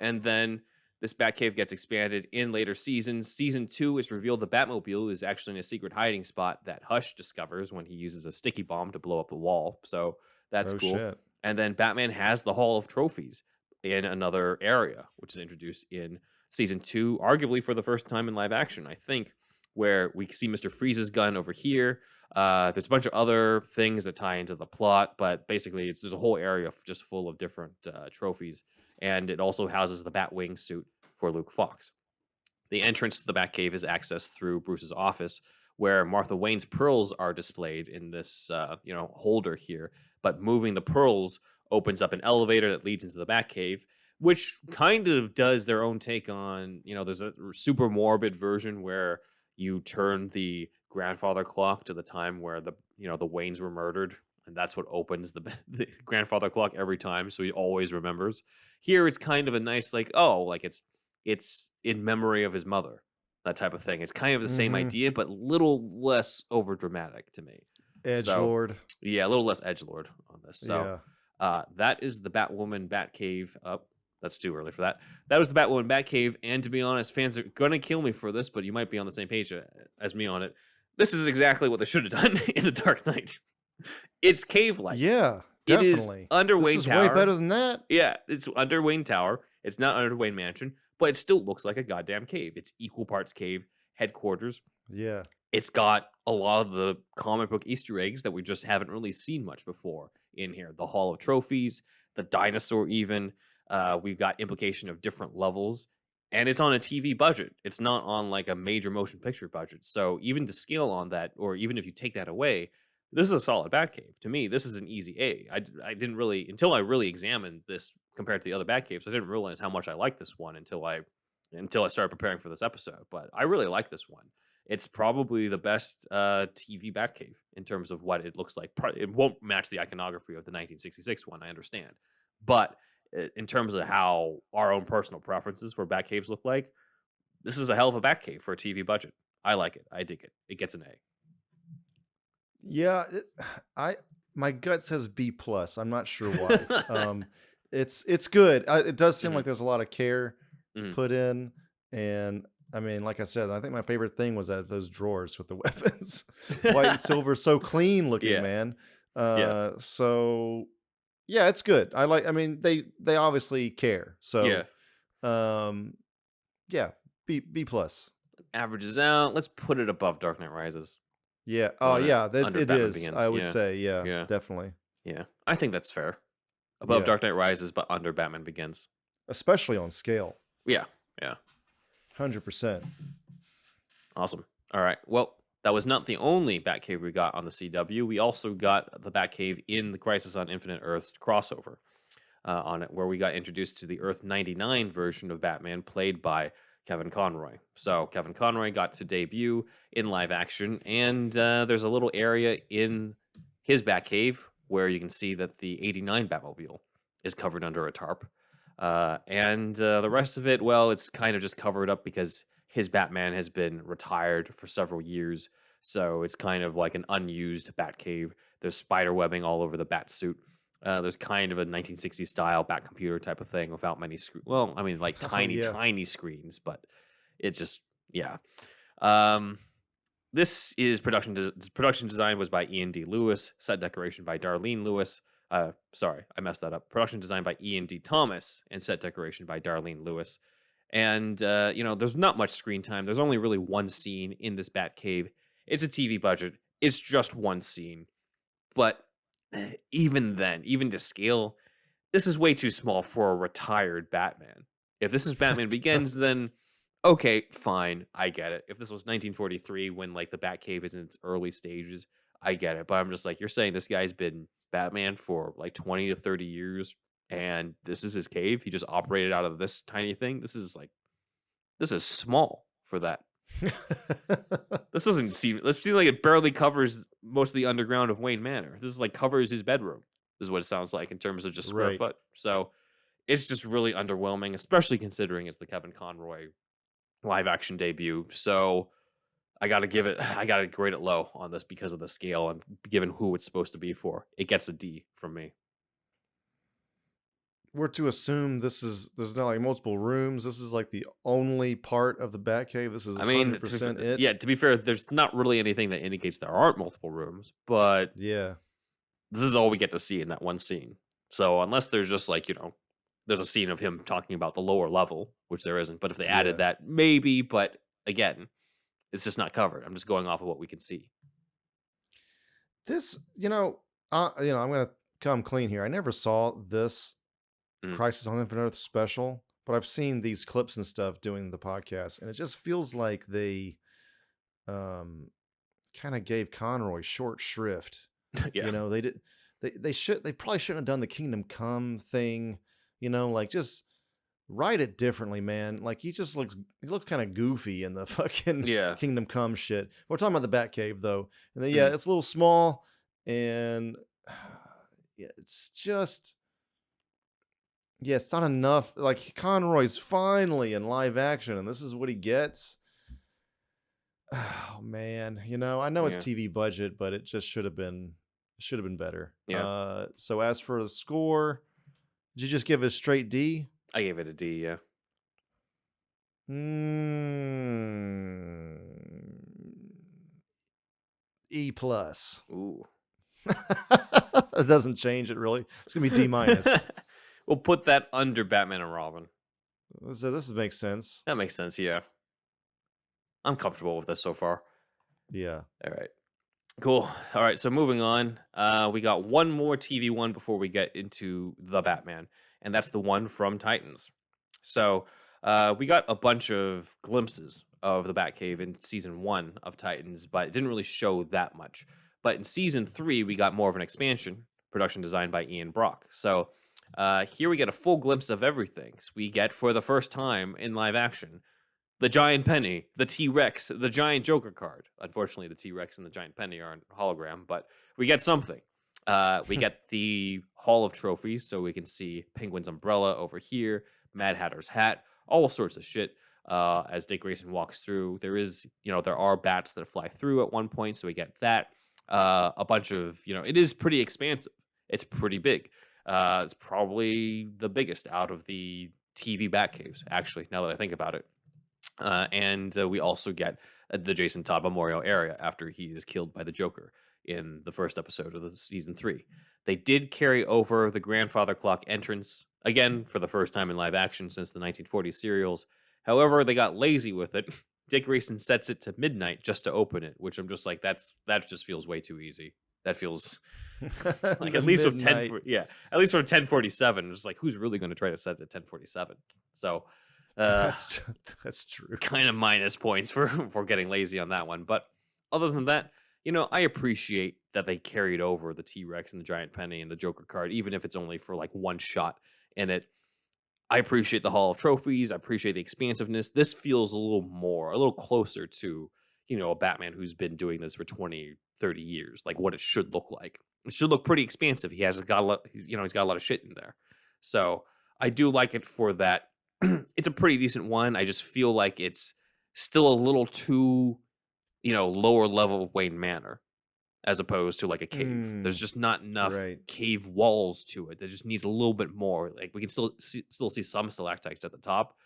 And then this Batcave gets expanded in later seasons. Season 2 is revealed the Batmobile is actually in a secret hiding spot that Hush discovers when he uses a sticky bomb to blow up the wall. So that's Oh, cool. shit. And then Batman has the Hall of Trophies in another area, which is introduced in season 2, arguably for the first time in live action, I think, where we see Mr. Freeze's gun over here. There's a bunch of other things that tie into the plot, but basically there's a whole area just full of different trophies. And it also houses the Batwing suit for Luke Fox. The entrance to the Batcave is accessed through Bruce's office, where Martha Wayne's pearls are displayed in this holder here. But moving the pearls opens up an elevator that leads into the Batcave, which kind of does their own take on, there's a super morbid version where you turn the grandfather clock to the time where the Waynes were murdered, and that's what opens the grandfather clock every time, so he always remembers. Here it's kind of a nice it's in memory of his mother, that type of thing. It's kind of the same idea, but a little less over dramatic to me. Edgelord. Yeah, a little less edgelord on this. So that is the Batwoman Batcave. That's too early for that. That was the Batwoman Batcave, and to be honest, fans are gonna kill me for this, but you might be on the same page as me on it. this is exactly what they should have done in The Dark Knight. It's cave-like. Yeah, It is definitely. under This Wayne is Tower. way better than that. Yeah, it's under Wayne Tower. It's not under Wayne Mansion, but it still looks like a goddamn cave. It's equal parts cave, headquarters. Yeah. It's got a lot of the comic book Easter eggs that we just haven't really seen much before in here. The Hall of Trophies, the dinosaur even. We've got implication of different levels. And it's on a TV budget. It's not on like a major motion picture budget. So even to scale on that, or even if you take that away, this is a solid Batcave. To me, this is an easy A. I didn't really, until I really examined this compared to the other Batcaves, I didn't realize how much I liked this one until I started preparing for this episode. But I really like this one. It's probably the best TV Batcave in terms of what it looks like. It won't match the iconography of the 1966 one, I understand. But in terms of how our own personal preferences for Batcaves look like, this is a hell of a Batcave for a TV budget. I like it. I dig it. It gets an A. Yeah, my gut says B plus. I'm not sure why. It's good. It does seem like there's a lot of care put in, and I mean, like I said, I think my favorite thing was that those drawers with the weapons, white and silver, so clean looking, man. So yeah, it's good. I mean, they obviously care. So yeah, B plus. Averages out. Let's put it above Dark Knight Rises. Yeah. Oh yeah, under it Batman is. Begins. I would say, yeah, definitely. Yeah, I think that's fair. Above Yeah. Dark Knight Rises, but under Batman Begins. Especially on scale. Yeah. 100%. Awesome. All right. Well, that was not the only Batcave we got on the CW. We also got the Batcave in the Crisis on Infinite Earths crossover on it, where we got introduced to the Earth 99 version of Batman, played by Kevin Conroy. So Kevin Conroy got to debut in live action, and there's a little area in his Batcave where you can see that the 89 Batmobile is covered under a tarp. And the rest of it, well, it's kind of just covered up because his Batman has been retired for several years. So it's kind of like an unused Batcave. There's spider webbing all over the Batsuit. There's kind of a 1960s style Bat computer type of thing without many screens. Well, I mean, like tiny screens, but it's just, yeah. This is production design was by Ian D. Lewis, set decoration by Darlene Lewis. Sorry, I messed that up. Production design by Ian D. Thomas and set decoration by Darlene Lewis. And, there's not much screen time. There's only really one scene in this Batcave. It's a TV budget. It's just one scene. But even then, even to scale, this is way too small for a retired Batman. If this is Batman Begins, then okay, fine, I get it. If this was 1943 when like the Batcave is in its early stages, I get it. But I'm just like, you're saying this guy's been Batman for like 20 to 30 years and this is his cave? He just operated out of this tiny thing? This is small for that. This seems like it barely covers most of the underground of Wayne Manor. This is like covers his bedroom, is what it sounds like in terms of just square foot. So it's just really underwhelming, especially considering it's the Kevin Conroy live action debut. So I gotta grade it low on this because of the scale and given who it's supposed to be for. It gets a D from me. We're to assume there's not like multiple rooms. This is like the only part of the Batcave. This is 100% it. Yeah, to be fair, there's not really anything that indicates there aren't multiple rooms, but yeah, this is all we get to see in that one scene. So unless there's just like, there's a scene of him talking about the lower level, which there isn't, but if they added that, maybe, but again, it's just not covered. I'm just going off of what we can see. This, I'm going to come clean here. I never saw this Crisis on Infinite Earth special, but I've seen these clips and stuff doing the podcast, and it just feels like they kind of gave Conroy short shrift. Yeah. They probably shouldn't have done the Kingdom Come thing, like just write it differently, man. Like he looks kind of goofy in the fucking Kingdom Come shit. We're talking about the Batcave though. And then it's a little small and it's just it's not enough. Like Conroy's finally in live action and this is what he gets. Oh man, I know it's TV budget, but it just should have been better. Yeah. So as for the score, did you just give it a straight D? I gave it a D, yeah. E+. Ooh. It doesn't change it really. It's gonna be D-. We'll put that under Batman and Robin. So this makes sense. That makes sense, yeah. I'm comfortable with this so far. Yeah. All right. Cool. All right, so moving on. We got one more TV one before we get into the Batman, and that's the one from Titans. So we got a bunch of glimpses of the Batcave in season 1 of Titans, but it didn't really show that much. But in season 3, we got more of an expansion, production designed by Ian Brock. So here we get a full glimpse of everything. So we get, for the first time in live action, the giant penny, the T-Rex, the giant Joker card. Unfortunately, the T-Rex and the giant penny are a hologram, but we get something. We get the Hall of Trophies, so we can see Penguin's umbrella over here, Mad Hatter's hat, all sorts of shit. As Dick Grayson walks through, there are bats that fly through at one point, so we get that. A bunch of, it is pretty expansive. It's pretty big. It's probably the biggest out of the TV Batcaves, actually, now that I think about it. And we also get the Jason Todd Memorial area after he is killed by the Joker in the first episode of the season 3. They did carry over the grandfather clock entrance, again, for the first time in live action since the 1940s serials. However, they got lazy with it. Dick Grayson sets it to midnight just to open it, which I'm just like, that just feels way too easy. That feels like at least from 1047. Just like, who's really going to try to set it at 1047? So that's true. Kind of minus points for getting lazy on that one. But other than that, I appreciate that they carried over the T-Rex and the giant penny and the Joker card, even if it's only for like one shot in it. I appreciate the Hall of Trophies. I appreciate the expansiveness. This feels a little closer to, a Batman who's been doing this for 20, 30 years, like what it should look like. It should look pretty expansive. He's got a lot of shit in there. So I do like it for that. It's a pretty decent one. I just feel like it's still a little too, lower level of Wayne Manor as opposed to like a cave. There's just not enough cave walls to it. There just needs a little bit more. Like we can still see some stalactites at the top,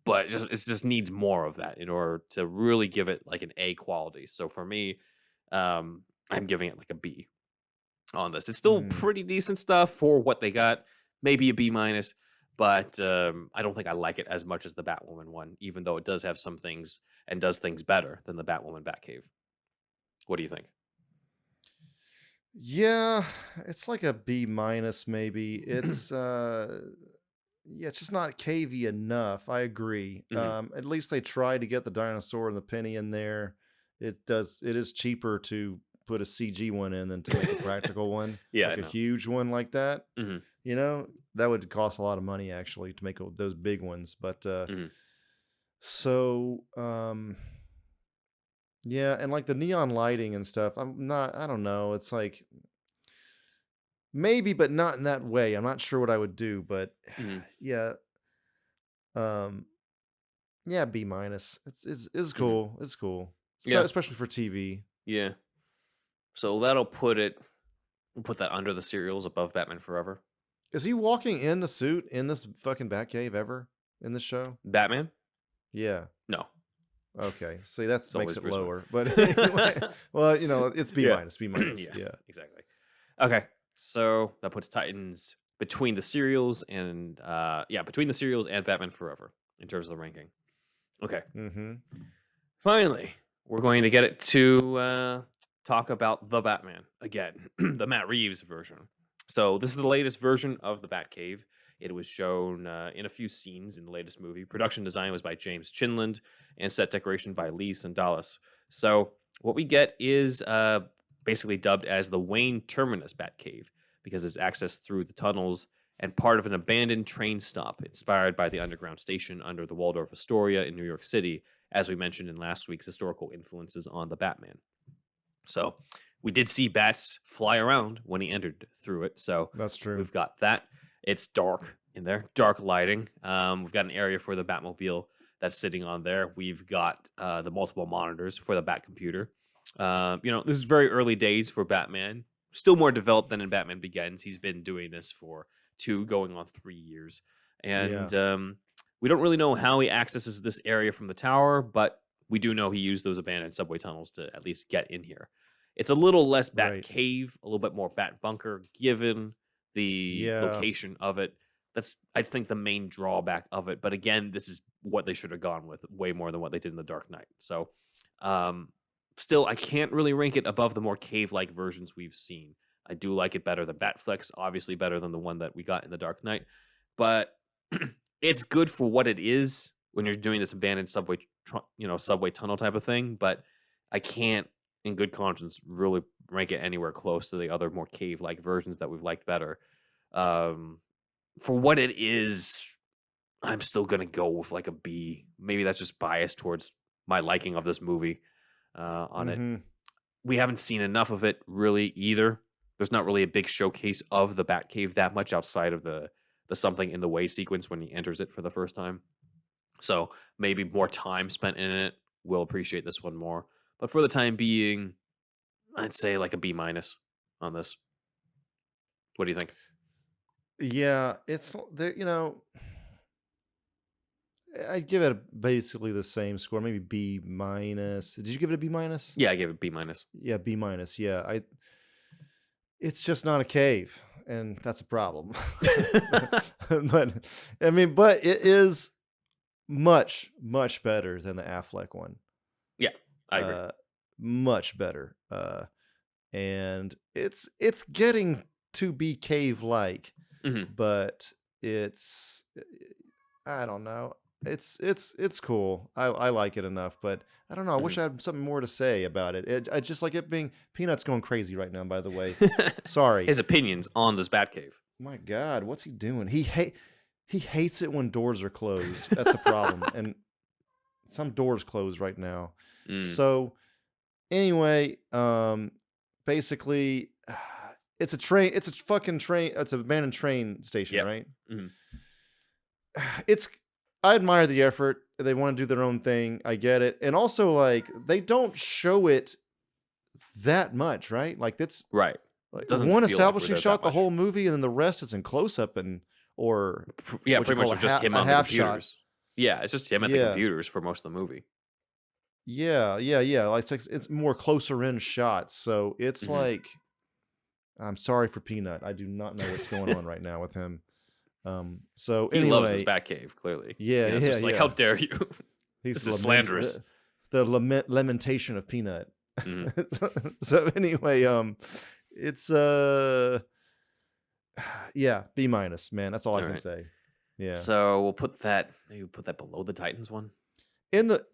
but it just needs more of that in order to really give it like an A quality. So for me, I'm giving it like a B on this. It's still pretty decent stuff for what they got. Maybe a B-, but I don't think I like it as much as the Batwoman one, even though it does have some things and does things better than the Batwoman Batcave. What do you think? Yeah, it's like a B- maybe. It's it's just not cavey enough. I agree. At least they tried to get the dinosaur and the penny in there. It is cheaper to put a CG one in than to make a practical one. Yeah, like a huge one like that. That would cost a lot of money actually to make those big ones. But yeah, and like the neon lighting and stuff, I don't know. It's like maybe, but not in that way. I'm not sure what I would do, but yeah. Yeah, B-. It's cool. It's cool. Especially for TV. Yeah. So we'll put that under the serials above Batman Forever. Is he walking in the suit in this fucking Batcave ever in this show? Batman? Yeah. No. Okay. See, that makes it lower. But Batman. anyway, well, it's B-. Yeah. B-. Yeah, exactly. Okay. So that puts Titans between the serials and Batman Forever in terms of the ranking. Okay. Finally, we're going to get it to talk about the Batman again, the Matt Reeves version. So this is the latest version of the Batcave. It was shown in a few scenes in the latest movie. Production design was by James Chinland and set decoration by Lee Sandalis. So what we get is basically dubbed as the Wayne Terminus Batcave because it's accessed through the tunnels and part of an abandoned train stop inspired by the underground station under the Waldorf Astoria in New York City, as we mentioned in last week's historical influences on the Batman. So we did see bats fly around when he entered through it. So that's true. We've got that. It's dark in there, dark lighting. We've got an area for the Batmobile that's sitting on there. We've got the multiple monitors for the Bat computer. This is very early days for Batman. Still more developed than in Batman Begins. He's been doing this for 2 going on 3 years. And we don't really know how he accesses this area from the tower, but we do know he used those abandoned subway tunnels to at least get in here. It's a little less Right. Batcave, a little bit more Bat Bunker, given the Yeah. location of it. That's, I think, the main drawback of it. But again, this is what they should have gone with way more than what they did in the Dark Knight. So, still, I can't really rank it above the more cave-like versions we've seen. I do like it better than Batflex, obviously better than the one that we got in the Dark Knight. But it's good for what it is when you're doing this abandoned subway, subway tunnel type of thing. But I can't, in good conscience, really rank it anywhere close to the other more cave-like versions that we've liked better. For what it is, I'm still gonna go with like a B. Maybe that's just biased towards my liking of this movie on it. Mhm. We haven't seen enough of it really either. There's not really a big showcase of the Batcave that much outside of the something in the way sequence when he enters it for the first time. So maybe more time spent in it. We'll appreciate this one more. But for the time being, I'd say like a B- on this. What do you think? Yeah, it's there. I'd give it basically the same score, maybe B minus. Did you give it a B minus? Yeah, I gave it B-. Yeah, B minus. Yeah, it's just not a cave, and that's a problem. But I mean, but it is much, much better than the Affleck one. Yeah, I agree. Much better. And it's getting to be cave-like, but it's, I don't know. It's cool. I like it enough, but I don't know. I wish I had something more to say about it. I just like it being Peanut's going crazy right now. By the way, sorry. His opinions on this Batcave. My God, what's he doing? He hates it when doors are closed. That's the problem, and some doors closed right now. So anyway, basically, it's a train. It's a fucking train. It's an abandoned train station, right? I admire the effort. They want to do their own thing. I get it. And also, like, they don't show it that much, right? Like, that's right. Like Doesn't one feel like we're establishing there shot that the much. whole movie, and then the rest is in close up or Yeah, what you pretty much call of just him a on the half shot. computers. Yeah, it's just him at the Yeah. computers for most of the movie. Yeah. Like it's more closer in shots. So it's like, I'm sorry for Peanut. I do not know what's going on right now with him. So He anyway, loves his Batcave, clearly. Yeah, It's just like, how dare you? He's This is slanderous. The lamentation of Peanut. Mhm. So anyway, it's yeah, B minus, man. That's all I can Alright. say. Yeah. So we'll put that below the Titans one. In the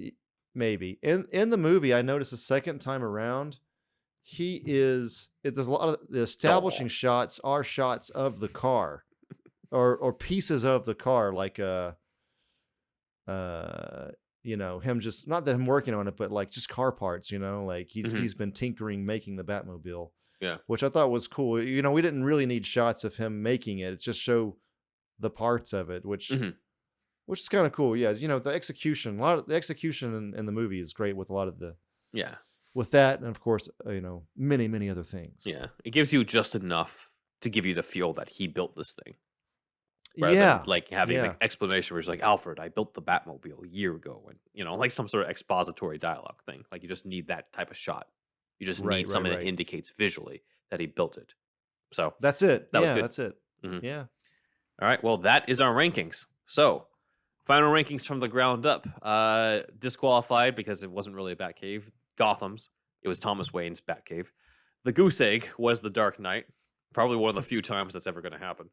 maybe in the movie, I noticed the second time around, there's a lot of the establishing shots are shots of the car, or pieces of the car, like him just, not that him working on it, but like just car parts, like he's been tinkering, making the Batmobile. Yeah. Which I thought was cool. We didn't really need shots of him making it. It just show the parts of it, which is kind of cool. Yeah, the execution, the execution in the movie is great with a lot of with that, and of course, many other things. Yeah. It gives you just enough to give you the feel that he built this thing. Rather Yeah. than, like, having an explanation where it's like, Alfred, I built the Batmobile a year ago, and like some sort of expository dialogue thing. Like, you just need that type of shot. You just need something that indicates visually that he built it. So That's it. That was Yeah, good. that's it. Mhm. Yeah. All right. Well, that is our rankings. So, final rankings from the ground up. Disqualified because it wasn't really a Batcave. Gotham's. It was Thomas Wayne's Batcave. The goose egg was the Dark Knight. Probably one of the few times that's ever going to happen.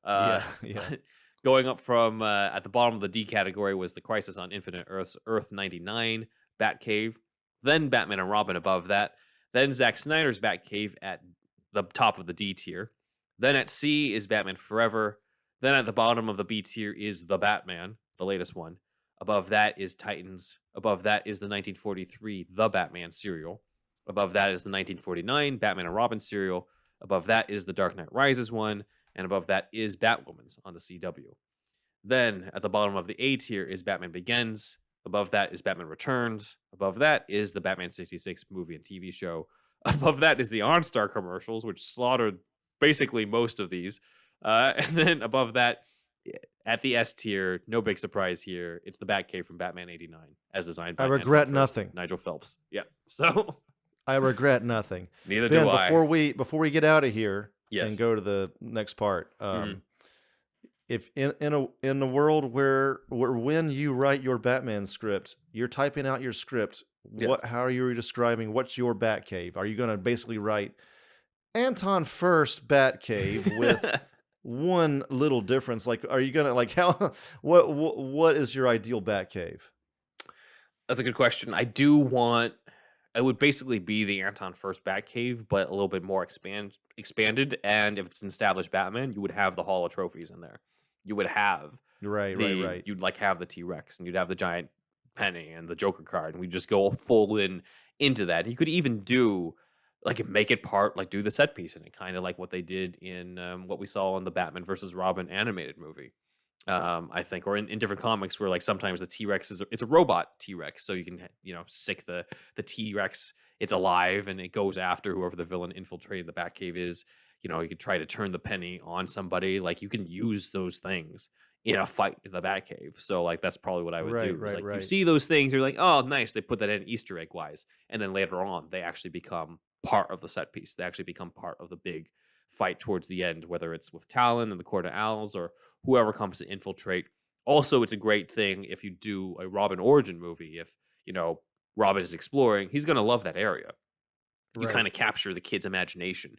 Yeah. Going up from at the bottom of the D category was the Crisis on Infinite Earths, Earth 99, Batcave. Then Batman and Robin above that. Then Zack Snyder's Batcave at the top of the D tier. Then at C is Batman Forever. Then at the bottom of the B tier is The Batman, the latest one. Above that is Titans. Above that is the 1943 The Batman serial. Above that is the 1949 Batman and Robin serial. Above that is the Dark Knight Rises one. And above that is Batwoman's on the CW. Then at the bottom of the A tier is Batman Begins. Above that is Batman Returns. Above that is the Batman 66 movie and TV show. Above that is the OnStar commercials, which slaughtered basically most of these. And then above that, at the S tier, no big surprise here, it's the Batcave from Batman 89, as designed by I regret Anton Firth, nothing. Nigel Phelps. Yeah. So I regret nothing. Neither Ben, do I. before we get out of here Yes. and go to the next part, if in a world where when you write your Batman script, you're typing out your script, how are you describing what's your Batcave? Are you going to basically write Anton First Batcave with one little difference? Like, are you going to like how what is your ideal Batcave? That's a good question. It would basically be the Anton First Batcave, but a little bit more expanded. And if it's an established Batman, you would have the Hall of Trophies in there. You would have right. You'd like have the T-Rex, and you'd have the giant penny and the Joker card, and we just go full into that. And you could even do like make it part like do the set piece in it, kind of like what they did in what we saw in the Batman versus Robin animated movie. I think, or in different comics where like sometimes the T-Rex it's a robot T-Rex, so you can sick the T-Rex, it's alive and it goes after whoever the villain infiltrating the Batcave is. You could try to turn the penny on somebody. Like you can use those things in a fight in the Batcave. So like that's probably what I would do. Right. You see those things, you're like, oh, nice, they put that in Easter egg wise, and then later on they actually become part of the set piece. They actually become part of the big fight towards the end, whether it's with Talon and the Court of Owls or whoever comes to infiltrate. Also, it's a great thing if you do a Robin origin movie. If Robin is exploring, he's going to love that area. You kind of capture the kid's imagination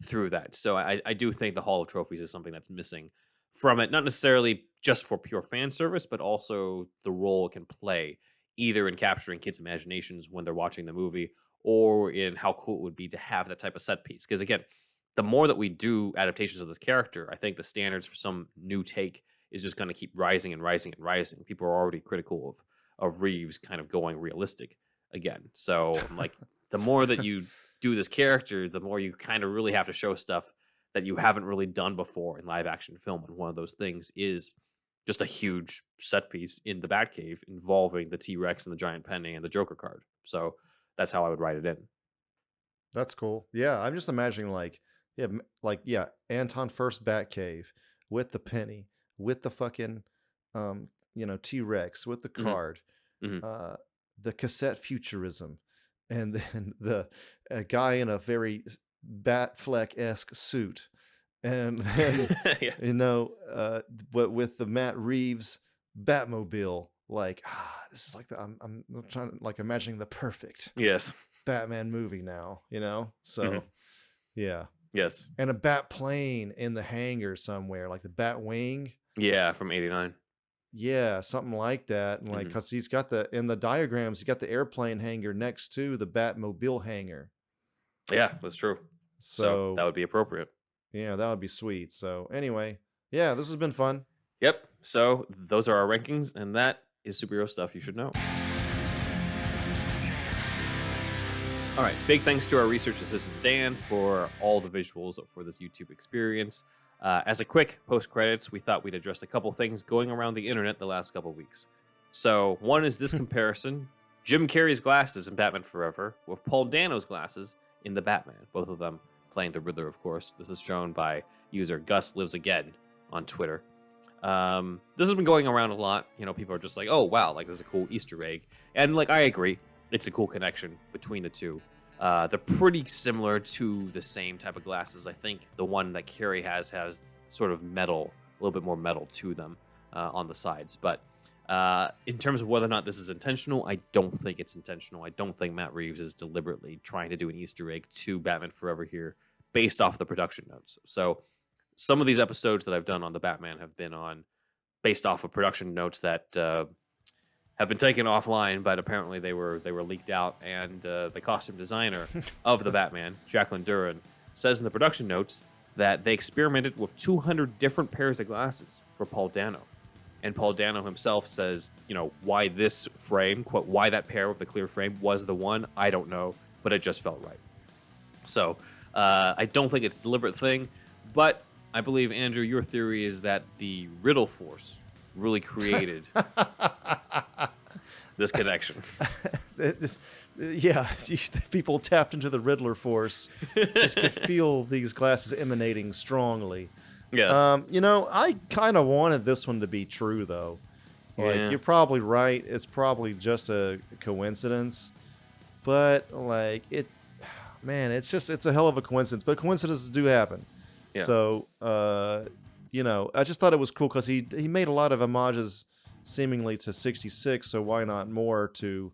through that. So I do think the Hall of Trophies is something that's missing from it, not necessarily just for pure fan service, but also the role it can play either in capturing kids' imaginations when they're watching the movie, or in how cool it would be to have that type of set piece. Because again, the more that we do adaptations of this character, I think the standards for some new take is just going to keep rising and rising and rising. People are already critical of Reeves kind of going realistic again. So like the more that you do this character, the more you kind of really have to show stuff that you haven't really done before in live action film. And one of those things is just a huge set piece in the Batcave involving the T-Rex and the giant penny and the Joker card. So that's how I would write it in. That's cool. Yeah, I'm just imagining Anton First Batcave with the penny, with the fucking T-Rex, with the card, the cassette futurism, and then a guy in a very Batfleck-esque suit, and then but with the Matt Reeves Batmobile. Like, this is like I'm trying to like imagining the perfect Batman movie now, So yeah. Yes. And a bat plane in the hangar somewhere, like the bat wing. Yeah, from 89. Yeah, something like that. And like, cause he's got in the diagrams, he got the airplane hangar next to the Batmobile hangar. Yeah, that's true. So that would be appropriate. Yeah, that would be sweet. So anyway, yeah, this has been fun. Yep. So those are our rankings, and that is superhero stuff you should know. All right, big thanks to our research assistant, Dan, for all the visuals for this YouTube experience. As a quick post-credits, we thought we'd address a couple things going around the internet the last couple weeks. So one is this comparison, Jim Carrey's glasses in Batman Forever with Paul Dano's glasses in The Batman, both of them playing the Riddler, of course. This is shown by user Gus Lives Again on Twitter. This has been going around a lot. People are just like, oh, wow, like this is a cool Easter egg. And like, I agree. It's a cool connection between the two. They're pretty similar to the same type of glasses. I think the one that Carrey has sort of metal, a little bit more metal to them on the sides. But in terms of whether or not this is intentional, I don't think it's intentional. I don't think Matt Reeves is deliberately trying to do an Easter egg to Batman Forever here based off the production notes. So some of these episodes that I've done on the Batman have been based off of production notes that have been taken offline, but apparently they were leaked out. And the costume designer of the Batman, Jacqueline Duran, says in the production notes that they experimented with 200 different pairs of glasses for Paul Dano. And Paul Dano himself says, why this frame, quote, why that pair with the clear frame was the one, I don't know, but it just felt right. So I don't think it's a deliberate thing, but I believe, Andrew, your theory is that the Riddle Force really created this connection. People tapped into the Riddler Force, just could feel these glasses emanating strongly. Yes. I kind of wanted this one to be true, though. Like, you're probably right. It's probably just a coincidence, but like man, it's a hell of a coincidence, but coincidences do happen. Yeah. So, I just thought it was cool because he made a lot of homages seemingly to 66, so why not more to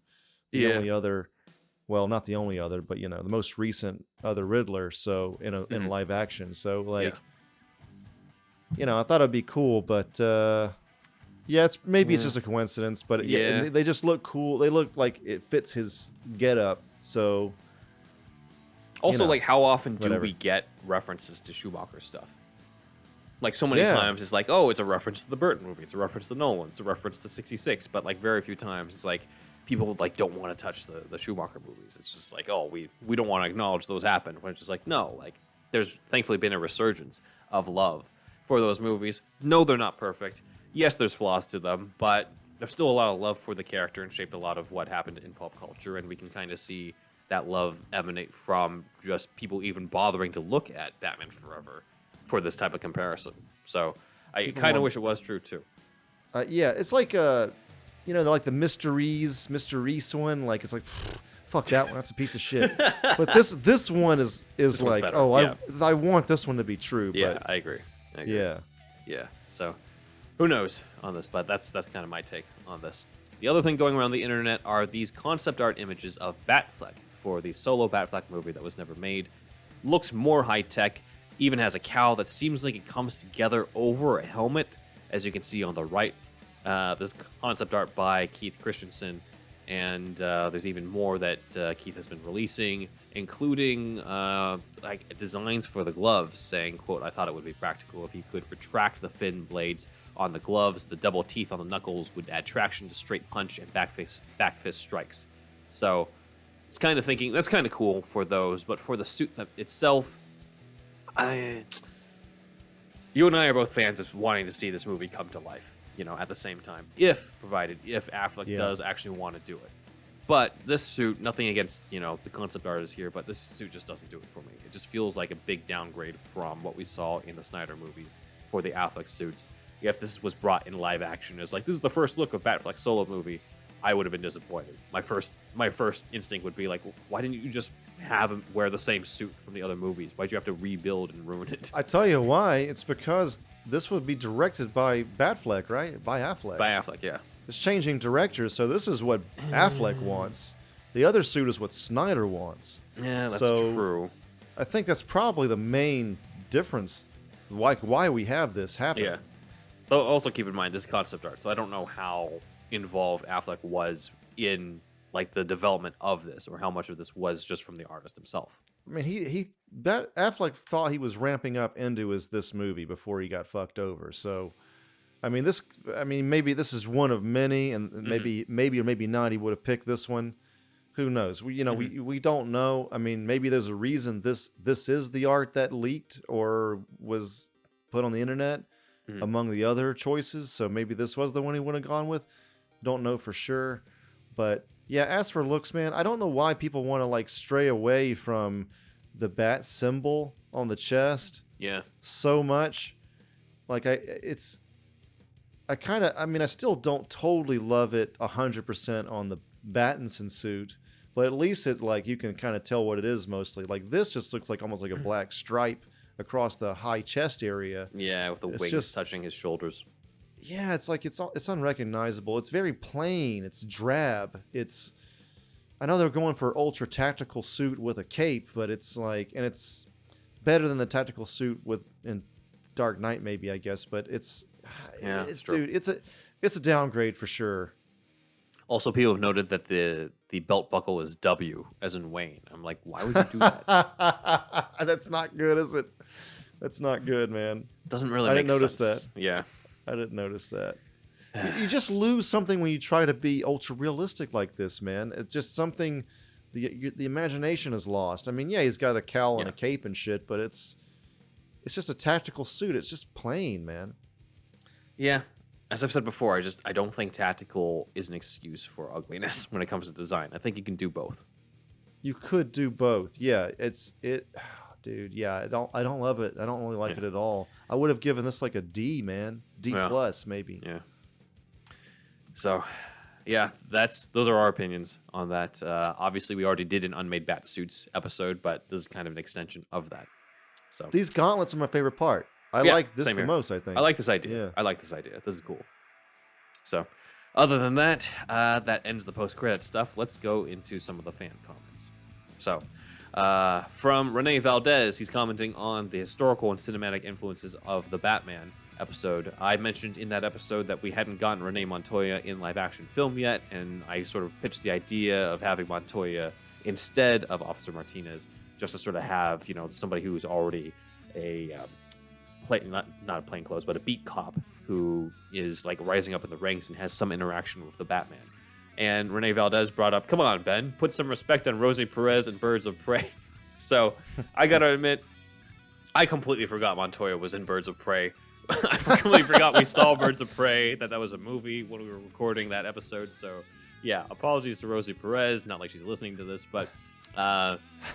the only other, well, not the only other, but, the most recent other Riddler, so in live action. So, like, I thought it'd be cool, but, it's just a coincidence, but they just look cool. They look like it fits his getup, so... Also, like, how often do we get references to Schumacher stuff? Like, so many times it's like, oh, it's a reference to the Burton movie, it's a reference to Nolan, it's a reference to 66, but, like, very few times it's like people, like, don't want to touch the Schumacher movies. It's just like, oh, we don't want to acknowledge those happened. When it's just like, no, like, there's thankfully been a resurgence of love for those movies. No, they're not perfect. Yes, there's flaws to them, but there's still a lot of love for the character and shaped a lot of what happened in pop culture, and we can kind of see that love emanate from just people even bothering to look at Batman Forever for this type of comparison. So I kind of wish it was true too. It's like like the Mr. Reese one. Like, it's like, fuck that one. That's a piece of shit. But this one is like, better. I want this one to be true. Yeah, but, I agree. Yeah. So who knows on this? But that's kind of my take on this. The other thing going around the internet are these concept art images of Batfleck for the solo Batfleck movie that was never made. Looks more high-tech, even has a cowl that seems like it comes together over a helmet, as you can see on the right. This concept art by Keith Christensen, and there's even more that Keith has been releasing, including like designs for the gloves, saying, quote, I thought it would be practical if you could retract the fin blades on the gloves. The double teeth on the knuckles would add traction to straight punch and back fist strikes. So it's kind of thinking that's kind of cool for those, but for the suit itself, you and I are both fans of wanting to see this movie come to life, at the same time, if Affleck does actually want to do it. But this suit, nothing against, the concept art is here, but this suit just doesn't do it for me. It just feels like a big downgrade from what we saw in the Snyder movies for the Affleck suits. If this was brought in live action as like, this is the first look of Batfleck's solo movie, I would have been disappointed. My first instinct would be like, why didn't you just have him wear the same suit from the other movies? Why'd you have to rebuild and ruin it? I tell you why. It's because this would be directed by Batfleck, right? By Affleck. By Affleck, yeah. It's changing directors, so this is what Affleck wants. The other suit is what Snyder wants. Yeah, that's true. I think that's probably the main difference, why we have this happen. Yeah. But also keep in mind, this is concept art, so I don't know how involved Affleck was in like the development of this, or how much of this was just from the artist himself. I mean, Affleck thought he was ramping up into this movie before he got fucked over. So, maybe this is one of many, and maybe or maybe not he would have picked this one. Who knows? We don't know. I mean, maybe there's a reason this is the art that leaked or was put on the internet among the other choices. So maybe this was the one he would have gone with. Don't know for sure. But yeah, as for looks, man, I don't know why people want to like stray away from the bat symbol on the chest. Yeah. So much. Like I still don't totally love it 100% on the Battinson suit, but at least it's like you can kind of tell what it is mostly. Like this just looks like almost like a black stripe across the high chest area. Yeah, with the wings just touching his shoulders. Yeah, it's like it's unrecognizable. It's very plain. It's drab. I know they're going for ultra tactical suit with a cape, but it's like, and it's better than the tactical suit in Dark Knight, maybe, I guess. But it's true. Dude, it's a downgrade for sure. Also, people have noted that the belt buckle is W, as in Wayne. I'm like, why would you do that? That's not good, is it? That's not good, man. Doesn't really make sense. I didn't notice that. Yeah. I didn't notice that. You just lose something when you try to be ultra realistic like this, man. It's just something the imagination is lost. I mean, yeah, he's got a cowl and a cape and shit, but it's just a tactical suit. It's just plain, man. Yeah. As I've said before, I don't think tactical is an excuse for ugliness when it comes to design. I think you can do both. You could do both. Yeah, dude, yeah, I don't love it. I don't really like it at all. I would have given this like a D, man. D plus maybe. Yeah. So, those are our opinions on that. Obviously, we already did an unmade bat suits episode, but this is kind of an extension of that. So these gauntlets are my favorite part. I like this the most, I think. I like this idea. This is cool. So, other than that, that ends the post-credit stuff. Let's go into some of the fan comments. So, from Rene Valdez, he's commenting on the historical and cinematic influences of the Batman episode. I mentioned in that episode that we hadn't gotten Rene Montoya in live-action film yet, and I sort of pitched the idea of having Montoya instead of Officer Martinez, just to sort of have, somebody who's already a not a plainclothes, but a beat cop who is like rising up in the ranks and has some interaction with the Batman. And Rene Valdez brought up, come on, Ben, put some respect on Rosie Perez and Birds of Prey. So I gotta admit, I completely forgot Montoya was in Birds of Prey. I completely forgot we saw Birds of Prey, that was a movie when we were recording that episode. So yeah, apologies to Rosie Perez. Not like she's listening to this, but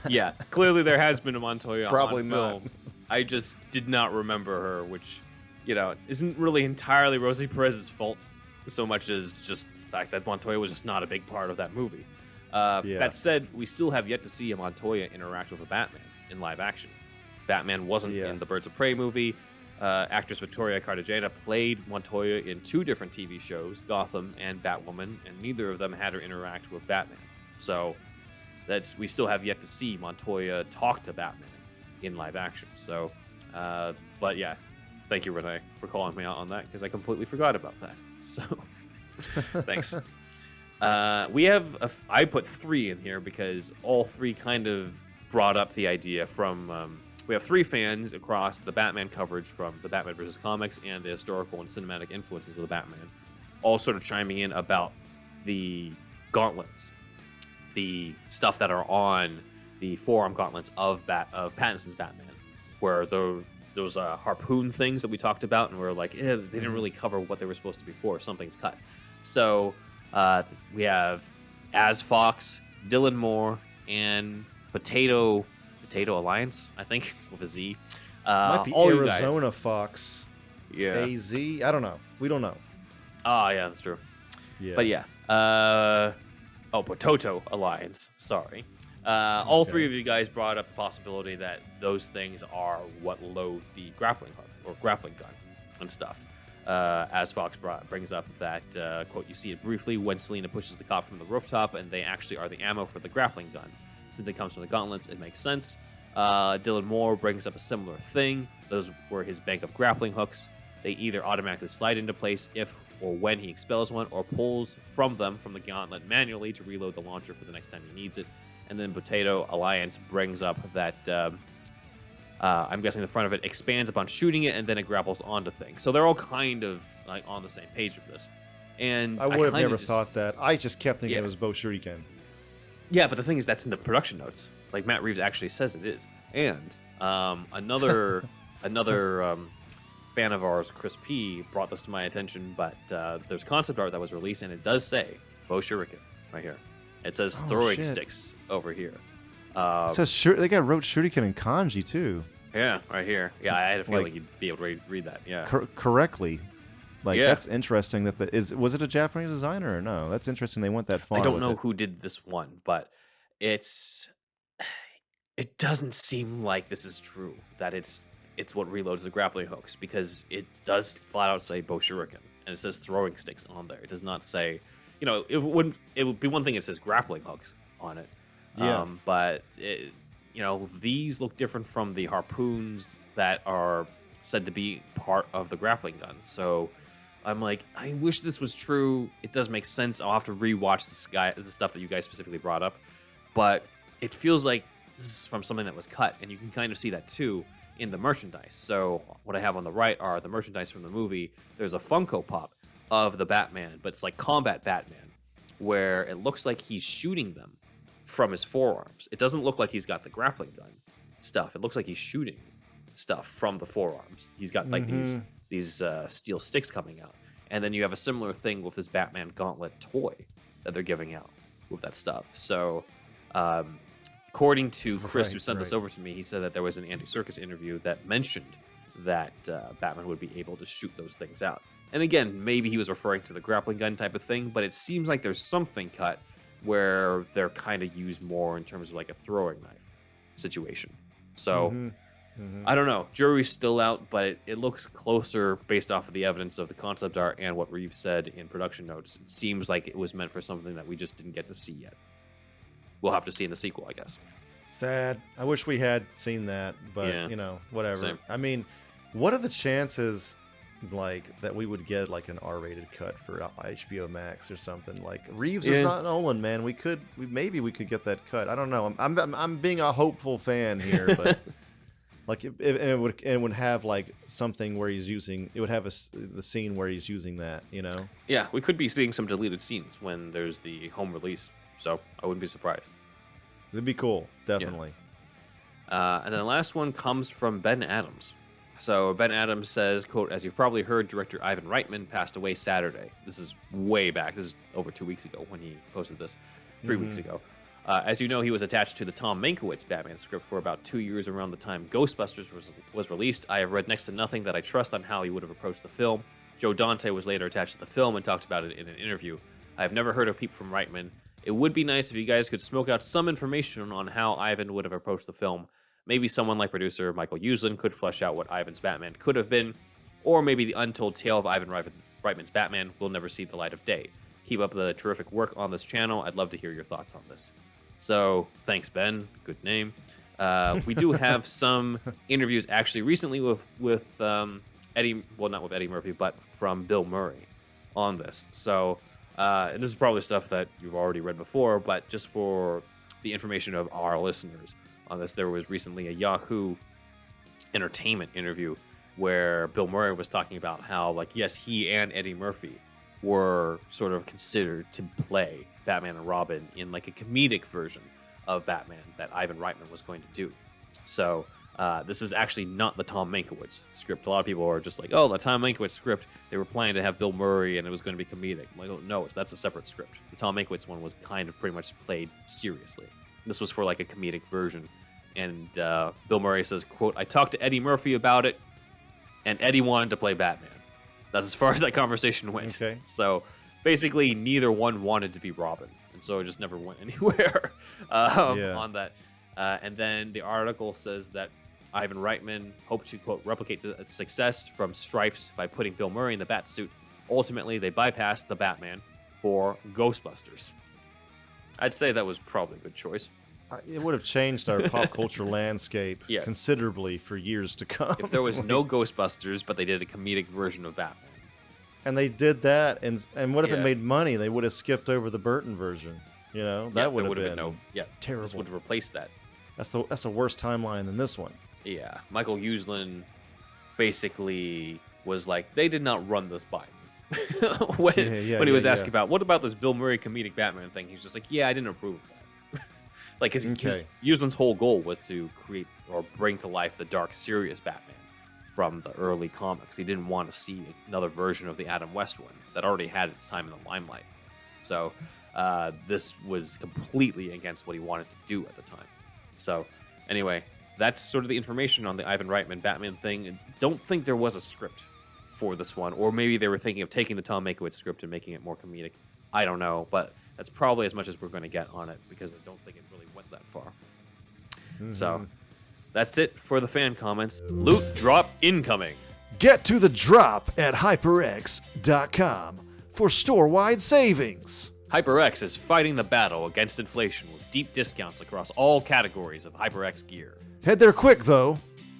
yeah, clearly there has been a Montoya Probably on film. Not. I just did not remember her, which, isn't really entirely Rosie Perez's fault so much as just the fact that Montoya was just not a big part of that movie. That said, we still have yet to see a Montoya interact with a Batman in live action. Batman wasn't in the Birds of Prey movie. Actress Victoria Cartagena played Montoya in 2 different TV shows, Gotham and Batwoman, and neither of them had her interact with Batman. So we still have yet to see Montoya talk to Batman in live action. So, but yeah, thank you, Renee, for calling me out on that, because I completely forgot about that. So, thanks. I put 3 in here because all 3 kind of brought up the idea from, we have 3 fans across the Batman coverage from the Batman vs. Comics and the historical and cinematic influences of the Batman, all sort of chiming in about the gauntlets, the stuff that are on the forearm gauntlets of Pattinson's Batman, where those harpoon things that we talked about, and we're like, they didn't really cover what they were supposed to be for. Something's cut. So we have As Fox, Dylan Moore, and Potato Alliance, I think, with a Z. Might be all Arizona Fox. Yeah. AZ? I don't know. We don't know. Oh, yeah, that's true. Yeah. But yeah. Potato Alliance. Sorry. All 3 of you guys brought up the possibility that those things are what load the grappling hook or grappling gun and stuff. As Fox brings up that, quote, you see it briefly when Selina pushes the cop from the rooftop, and they actually are the ammo for the grappling gun. Since it comes from the gauntlets, it makes sense. Dylan Moore brings up a similar thing. Those were his bank of grappling hooks. They either automatically slide into place if or when he expels one, or pulls from the gauntlet manually to reload the launcher for the next time he needs it. And then Potato Alliance brings up that, I'm guessing the front of it expands upon shooting it, and then it grapples onto things. So they're all kind of like on the same page with this. And I would have never thought that. I just kept thinking it was Bo Shuriken. Yeah, but the thing is, that's in the production notes. Like, Matt Reeves actually says it is. And another fan of ours, Chris P., brought this to my attention, but there's concept art that was released, and it does say Bo Shuriken right here. It says throwing sticks over here. It says they wrote Shuriken in kanji, too. Yeah, right here. Yeah, I had a feeling you'd be able to read that. Yeah, correctly. That's interesting. Was it a Japanese designer or no? That's interesting. They went that far. I don't know who did this one, but it doesn't seem like this is true. That it's what reloads the grappling hooks, because it does flat out say Bo Shuriken, and it says throwing sticks on there. It does not say, it would be one thing. It says grappling hooks on it. Yeah. But these look different from the harpoons that are said to be part of the grappling gun. So I'm like, I wish this was true. It does make sense. I'll have to rewatch the stuff that you guys specifically brought up. But it feels like this is from something that was cut, and you can kind of see that too in the merchandise. So what I have on the right are the merchandise from the movie. There's a Funko Pop of the Batman, but it's like Combat Batman, where it looks like he's shooting them from his forearms. It doesn't look like he's got the grappling gun stuff. It looks like he's shooting stuff from the forearms. He's got like these steel sticks coming out. And then you have a similar thing with this Batman gauntlet toy that they're giving out with that stuff. So according to Chris, who sent this over to me, he said that there was an Andy Serkis interview that mentioned that Batman would be able to shoot those things out. And again, maybe he was referring to the grappling gun type of thing, but it seems like there's something cut where they're kind of used more in terms of like a throwing knife situation. So I don't know. Jury's still out, but it looks closer based off of the evidence of the concept art and what Reeves said in production notes. It seems like it was meant for something that we just didn't get to see yet. We'll have to see in the sequel, I guess. Sad. I wish we had seen that, but whatever. Same. I mean, what are the chances like that we would get like an R-rated cut for HBO Max or something? Like Reeves is not Nolan, man. Maybe we could get that cut. I don't know. I'm being a hopeful fan here, but like it would have like something where he's using. It would have the scene where he's using that. Yeah, we could be seeing some deleted scenes when there's the home release. So I wouldn't be surprised. It'd be cool, definitely. Yeah. And then the last one comes from Ben Adams. So Ben Adams says, quote, "As you've probably heard, director Ivan Reitman passed away Saturday." This is way back. This is over 2 weeks ago when he posted this. 3 weeks ago. As you know, he was attached to the Tom Mankiewicz Batman script for about 2 years around the time Ghostbusters was released. I have read next to nothing that I trust on how he would have approached the film. Joe Dante was later attached to the film and talked about it in an interview. I have never heard a peep from Reitman. It would be nice if you guys could smoke out some information on how Ivan would have approached the film. Maybe someone like producer Michael Uslan could flesh out what Ivan's Batman could have been, or maybe the untold tale of Ivan Reitman's Batman will never see the light of day. Keep up the terrific work on this channel. I'd love to hear your thoughts on this. So, thanks, Ben. Good name. We do have some interviews actually recently with Eddie, well, not with Eddie Murphy, but from Bill Murray on this. So, and this is probably stuff that you've already read before, but just for the information of our listeners on this, there was recently a Yahoo Entertainment interview where Bill Murray was talking about how, like, yes, he and Eddie Murphy were sort of considered to play Batman and Robin in like a comedic version of Batman that Ivan Reitman was going to do. So this is actually not the Tom Mankiewicz script. A lot of people are just like, oh, the Tom Mankiewicz script, they were planning to have Bill Murray and it was going to be comedic. I'm like, oh, no, that's a separate script. The Tom Mankiewicz one was kind of pretty much played seriously. This was for like a comedic version. And Bill Murray says, quote, "I talked to Eddie Murphy about it, and Eddie wanted to play Batman." That's as far as that conversation went. Okay. So basically, neither one wanted to be Robin, and so it just never went anywhere on that. And then the article says that Ivan Reitman hoped to, quote, replicate the success from Stripes by putting Bill Murray in the Batsuit. Ultimately, they bypassed the Batman for Ghostbusters. I'd say that was probably a good choice. It would have changed our pop culture landscape considerably for years to come. If there was no Ghostbusters, but they did a comedic version of Batman. And they did that, and what if it made money? They would have skipped over the Burton version. That would have been terrible. This would have replaced that. That's the worst timeline than this one. Yeah, Michael Uslan basically was like, they did not run this by me. when he was asked about, what about this Bill Murray comedic Batman thing? He's just like, yeah, I didn't approve of that. Like, Uslan's whole goal was to create or bring to life the dark, serious Batman from the early comics. He didn't want to see another version of the Adam West one that already had its time in the limelight. So this was completely against what he wanted to do at the time. So anyway, that's sort of the information on the Ivan Reitman Batman thing. Don't think there was a script for this one, or maybe they were thinking of taking the Tom Mankiewicz script and making it more comedic. I don't know, but that's probably as much as we're going to get on it because I don't think it really went that far. So that's it for the fan comments. Loot drop incoming. Get to the drop at hyperx.com for store-wide savings. HyperX is fighting the battle against inflation with deep discounts across all categories of HyperX gear. Head there quick, though.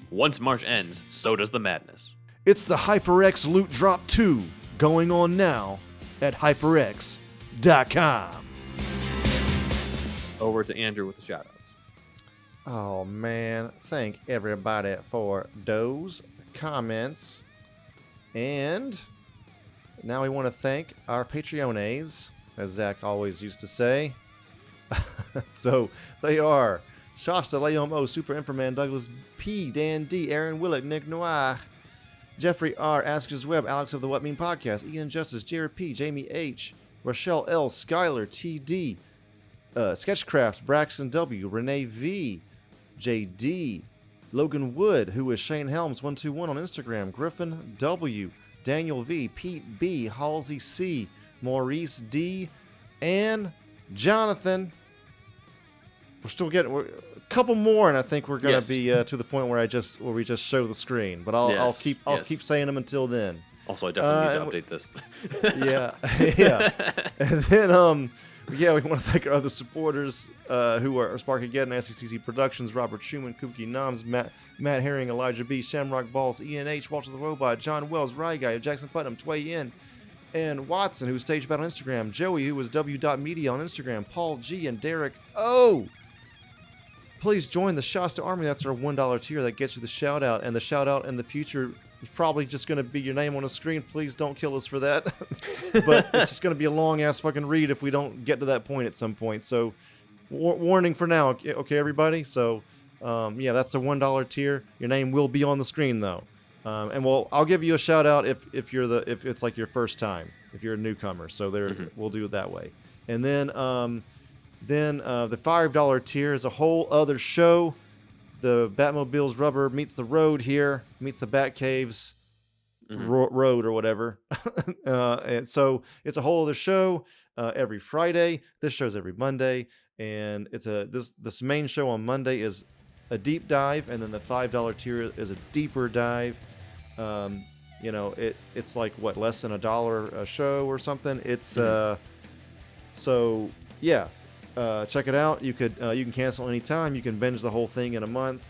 Once March ends, so does the madness. It's the HyperX Loot Drop 2 going on now at hyperx.com. Over to Andrew with the shoutouts. Oh, man. Thank everybody for those comments. And now we want to thank our Patreones, as Zach always used to say. So they are Shasta, Leom O, Super Inframan, Douglas P, Dan D, Aaron Willett, Nick Noir, Jeffrey R, Askers Web, Alex of the What Mean Podcast, Ian Justice, Jared P, Jamie H, Rochelle L, Skylar TD, Sketchcraft, Braxton W, Renee V, JD, Logan Wood, who is Shane Helms 121 on Instagram, Griffin W, Daniel V, Pete B, Halsey C, Maurice D, and Jonathan. We're still getting a couple more, and I think we're gonna be to the point where we just show the screen. But I'll keep saying them until then. Also, I definitely need to update this. yeah. And then we want to thank our other supporters who are Sparkageddon, SCCC Productions, Robert Schumann, Kooky Noms, Matt Herring, Elijah B, Shamrock Balls, ENH, Walter the Robot, John Wells, Rye Guy, Jackson Putnam, Tway In, and Watson, who was Stage Battle on Instagram, Joey, who was W.media on Instagram, Paul G, and Derek O. Please join the Shasta Army. That's our $1 tier that gets you the shout out, and the shout out in the future is probably just going to be your name on a screen. Please don't kill us for that. But it's just going to be a long ass fucking read if we don't get to that point at some point. So warning for now, okay, everybody? So that's the $1 tier. Your name will be on the screen though. And I'll give you a shout out if it's like your first time, if you're a newcomer. So we'll do it that way. And then the $5 tier is a whole other show. The Batmobile's rubber meets the road here, meets the Batcaves road or whatever. And so it's a whole other show every Friday. This show's every Monday. And it's this main show on Monday is a deep dive, and then the $5 tier is a deeper dive. It's like less than $1 a show or something. It's check it out. You can cancel anytime. You can binge the whole thing in a month,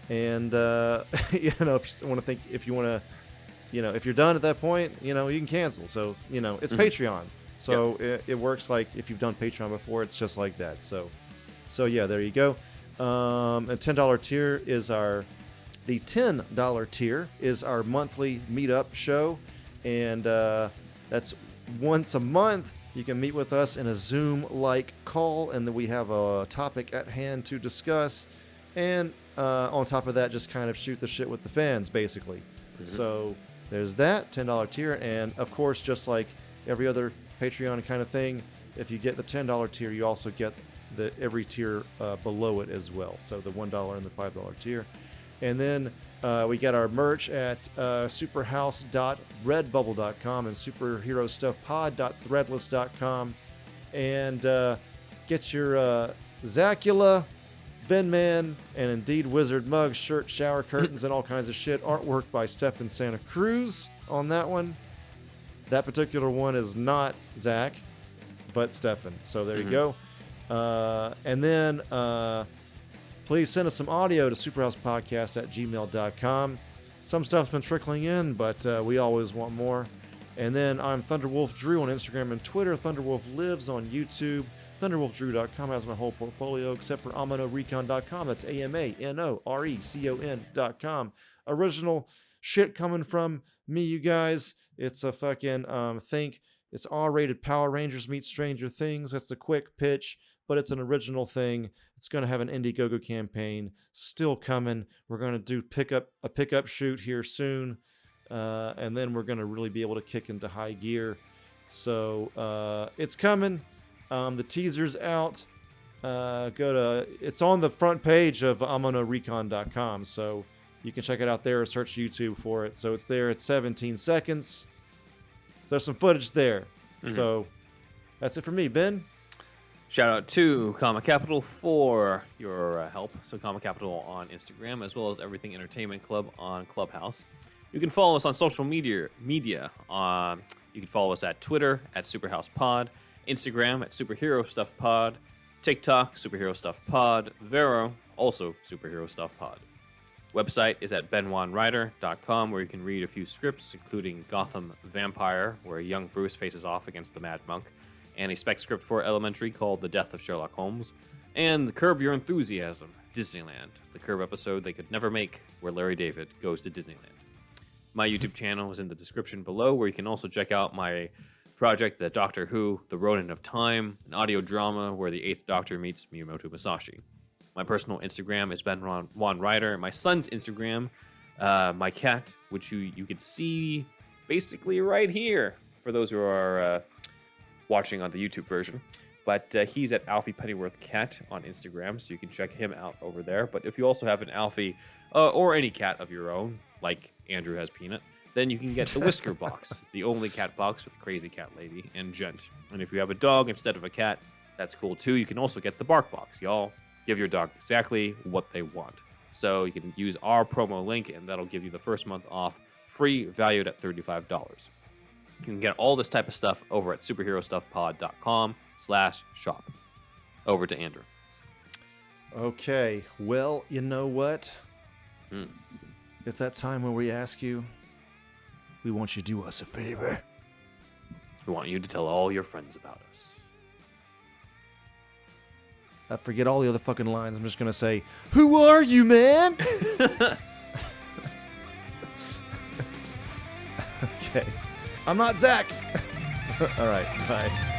and if you're done at that point, you can cancel. So it's Patreon. So it works like if you've done Patreon before, it's just like that. So there you go. And $10 tier is the $10 tier is our monthly meetup show, and that's once a month. You can meet with us in a Zoom-like call, and then we have a topic at hand to discuss. And on top of that, just kind of shoot the shit with the fans, basically. So there's that $10 tier, and of course, just like every other Patreon kind of thing, if you get the $10 tier, you also get every tier below it as well. So the $1 and the $5 tier. And then we get our merch at superhouse.redbubble.com and superherostuffpod.threadless.com. And get your Zacula, Benman, and Indeed Wizard mugs, shirt, shower curtains, and all kinds of shit. Artwork by Stefan Santa Cruz on that one. That particular one is not Zach, but Stefan. So there you go. And then please send us some audio to superhousepodcast@gmail.com. Some stuff's been trickling in, but we always want more. And then I'm Thunderwolf Drew on Instagram and Twitter. Thunderwolf lives on YouTube. ThunderwolfDrew.com has my whole portfolio except for AmanoRecon.com. That's AMANORECON.com. Original shit coming from me, you guys. It's a fucking it's R-rated Power Rangers meets Stranger Things. That's the quick pitch, but it's an original thing. It's going to have an Indiegogo campaign still coming. We're going to do a pickup shoot here soon, and then we're going to really be able to kick into high gear. So it's coming. The teaser's out. It's on the front page of AmanoRecon.com, so you can check it out there or search YouTube for it. So it's there. It's 17 seconds. So there's some footage there. So that's it for me, Ben. Shout out to Comma Capital for your help. So Comma Capital on Instagram, as well as Everything Entertainment Club on Clubhouse. You can follow us on social media. You can follow us at Twitter at SuperhousePod, Instagram at Superhero Stuff Pod, TikTok Superhero Stuff Pod, Vero also Superhero Stuff Pod. Website is at benwanwriter.com, where you can read a few scripts, including Gotham Vampire, where young Bruce faces off against the Mad Monk, and a spec script for Elementary called The Death of Sherlock Holmes, and the Curb Your Enthusiasm, Disneyland, the Curb episode they could never make, where Larry David goes to Disneyland. My YouTube channel is in the description below, where you can also check out my project, The Doctor Who, The Ronin of Time, an audio drama where the 8th Doctor meets Miyamoto Musashi. My personal Instagram is benwanwriter. My son's Instagram, my cat, which you can see basically right here for those who are watching on the YouTube version. But he's at Alfie Pennyworth Cat on Instagram, so you can check him out over there. But if you also have an Alfie or any cat of your own, like Andrew has Peanut, then you can get the Whisker Box, the only cat box with a crazy cat lady and gent. And if you have a dog instead of a cat, that's cool too. You can also get the Bark Box. Y'all give your dog exactly what they want. So you can use our promo link, and that'll give you the first month off, free, valued at $35. You can get all this type of stuff over at superherostuffpod.com/shop. Over to Andrew. Okay, well, you know what? It's that time where we ask you, we want you to do us a favor. We want you to tell all your friends about us. I forget all the other fucking lines. I'm just going to say, who are you, man? Okay. I'm not Zach. All right, bye.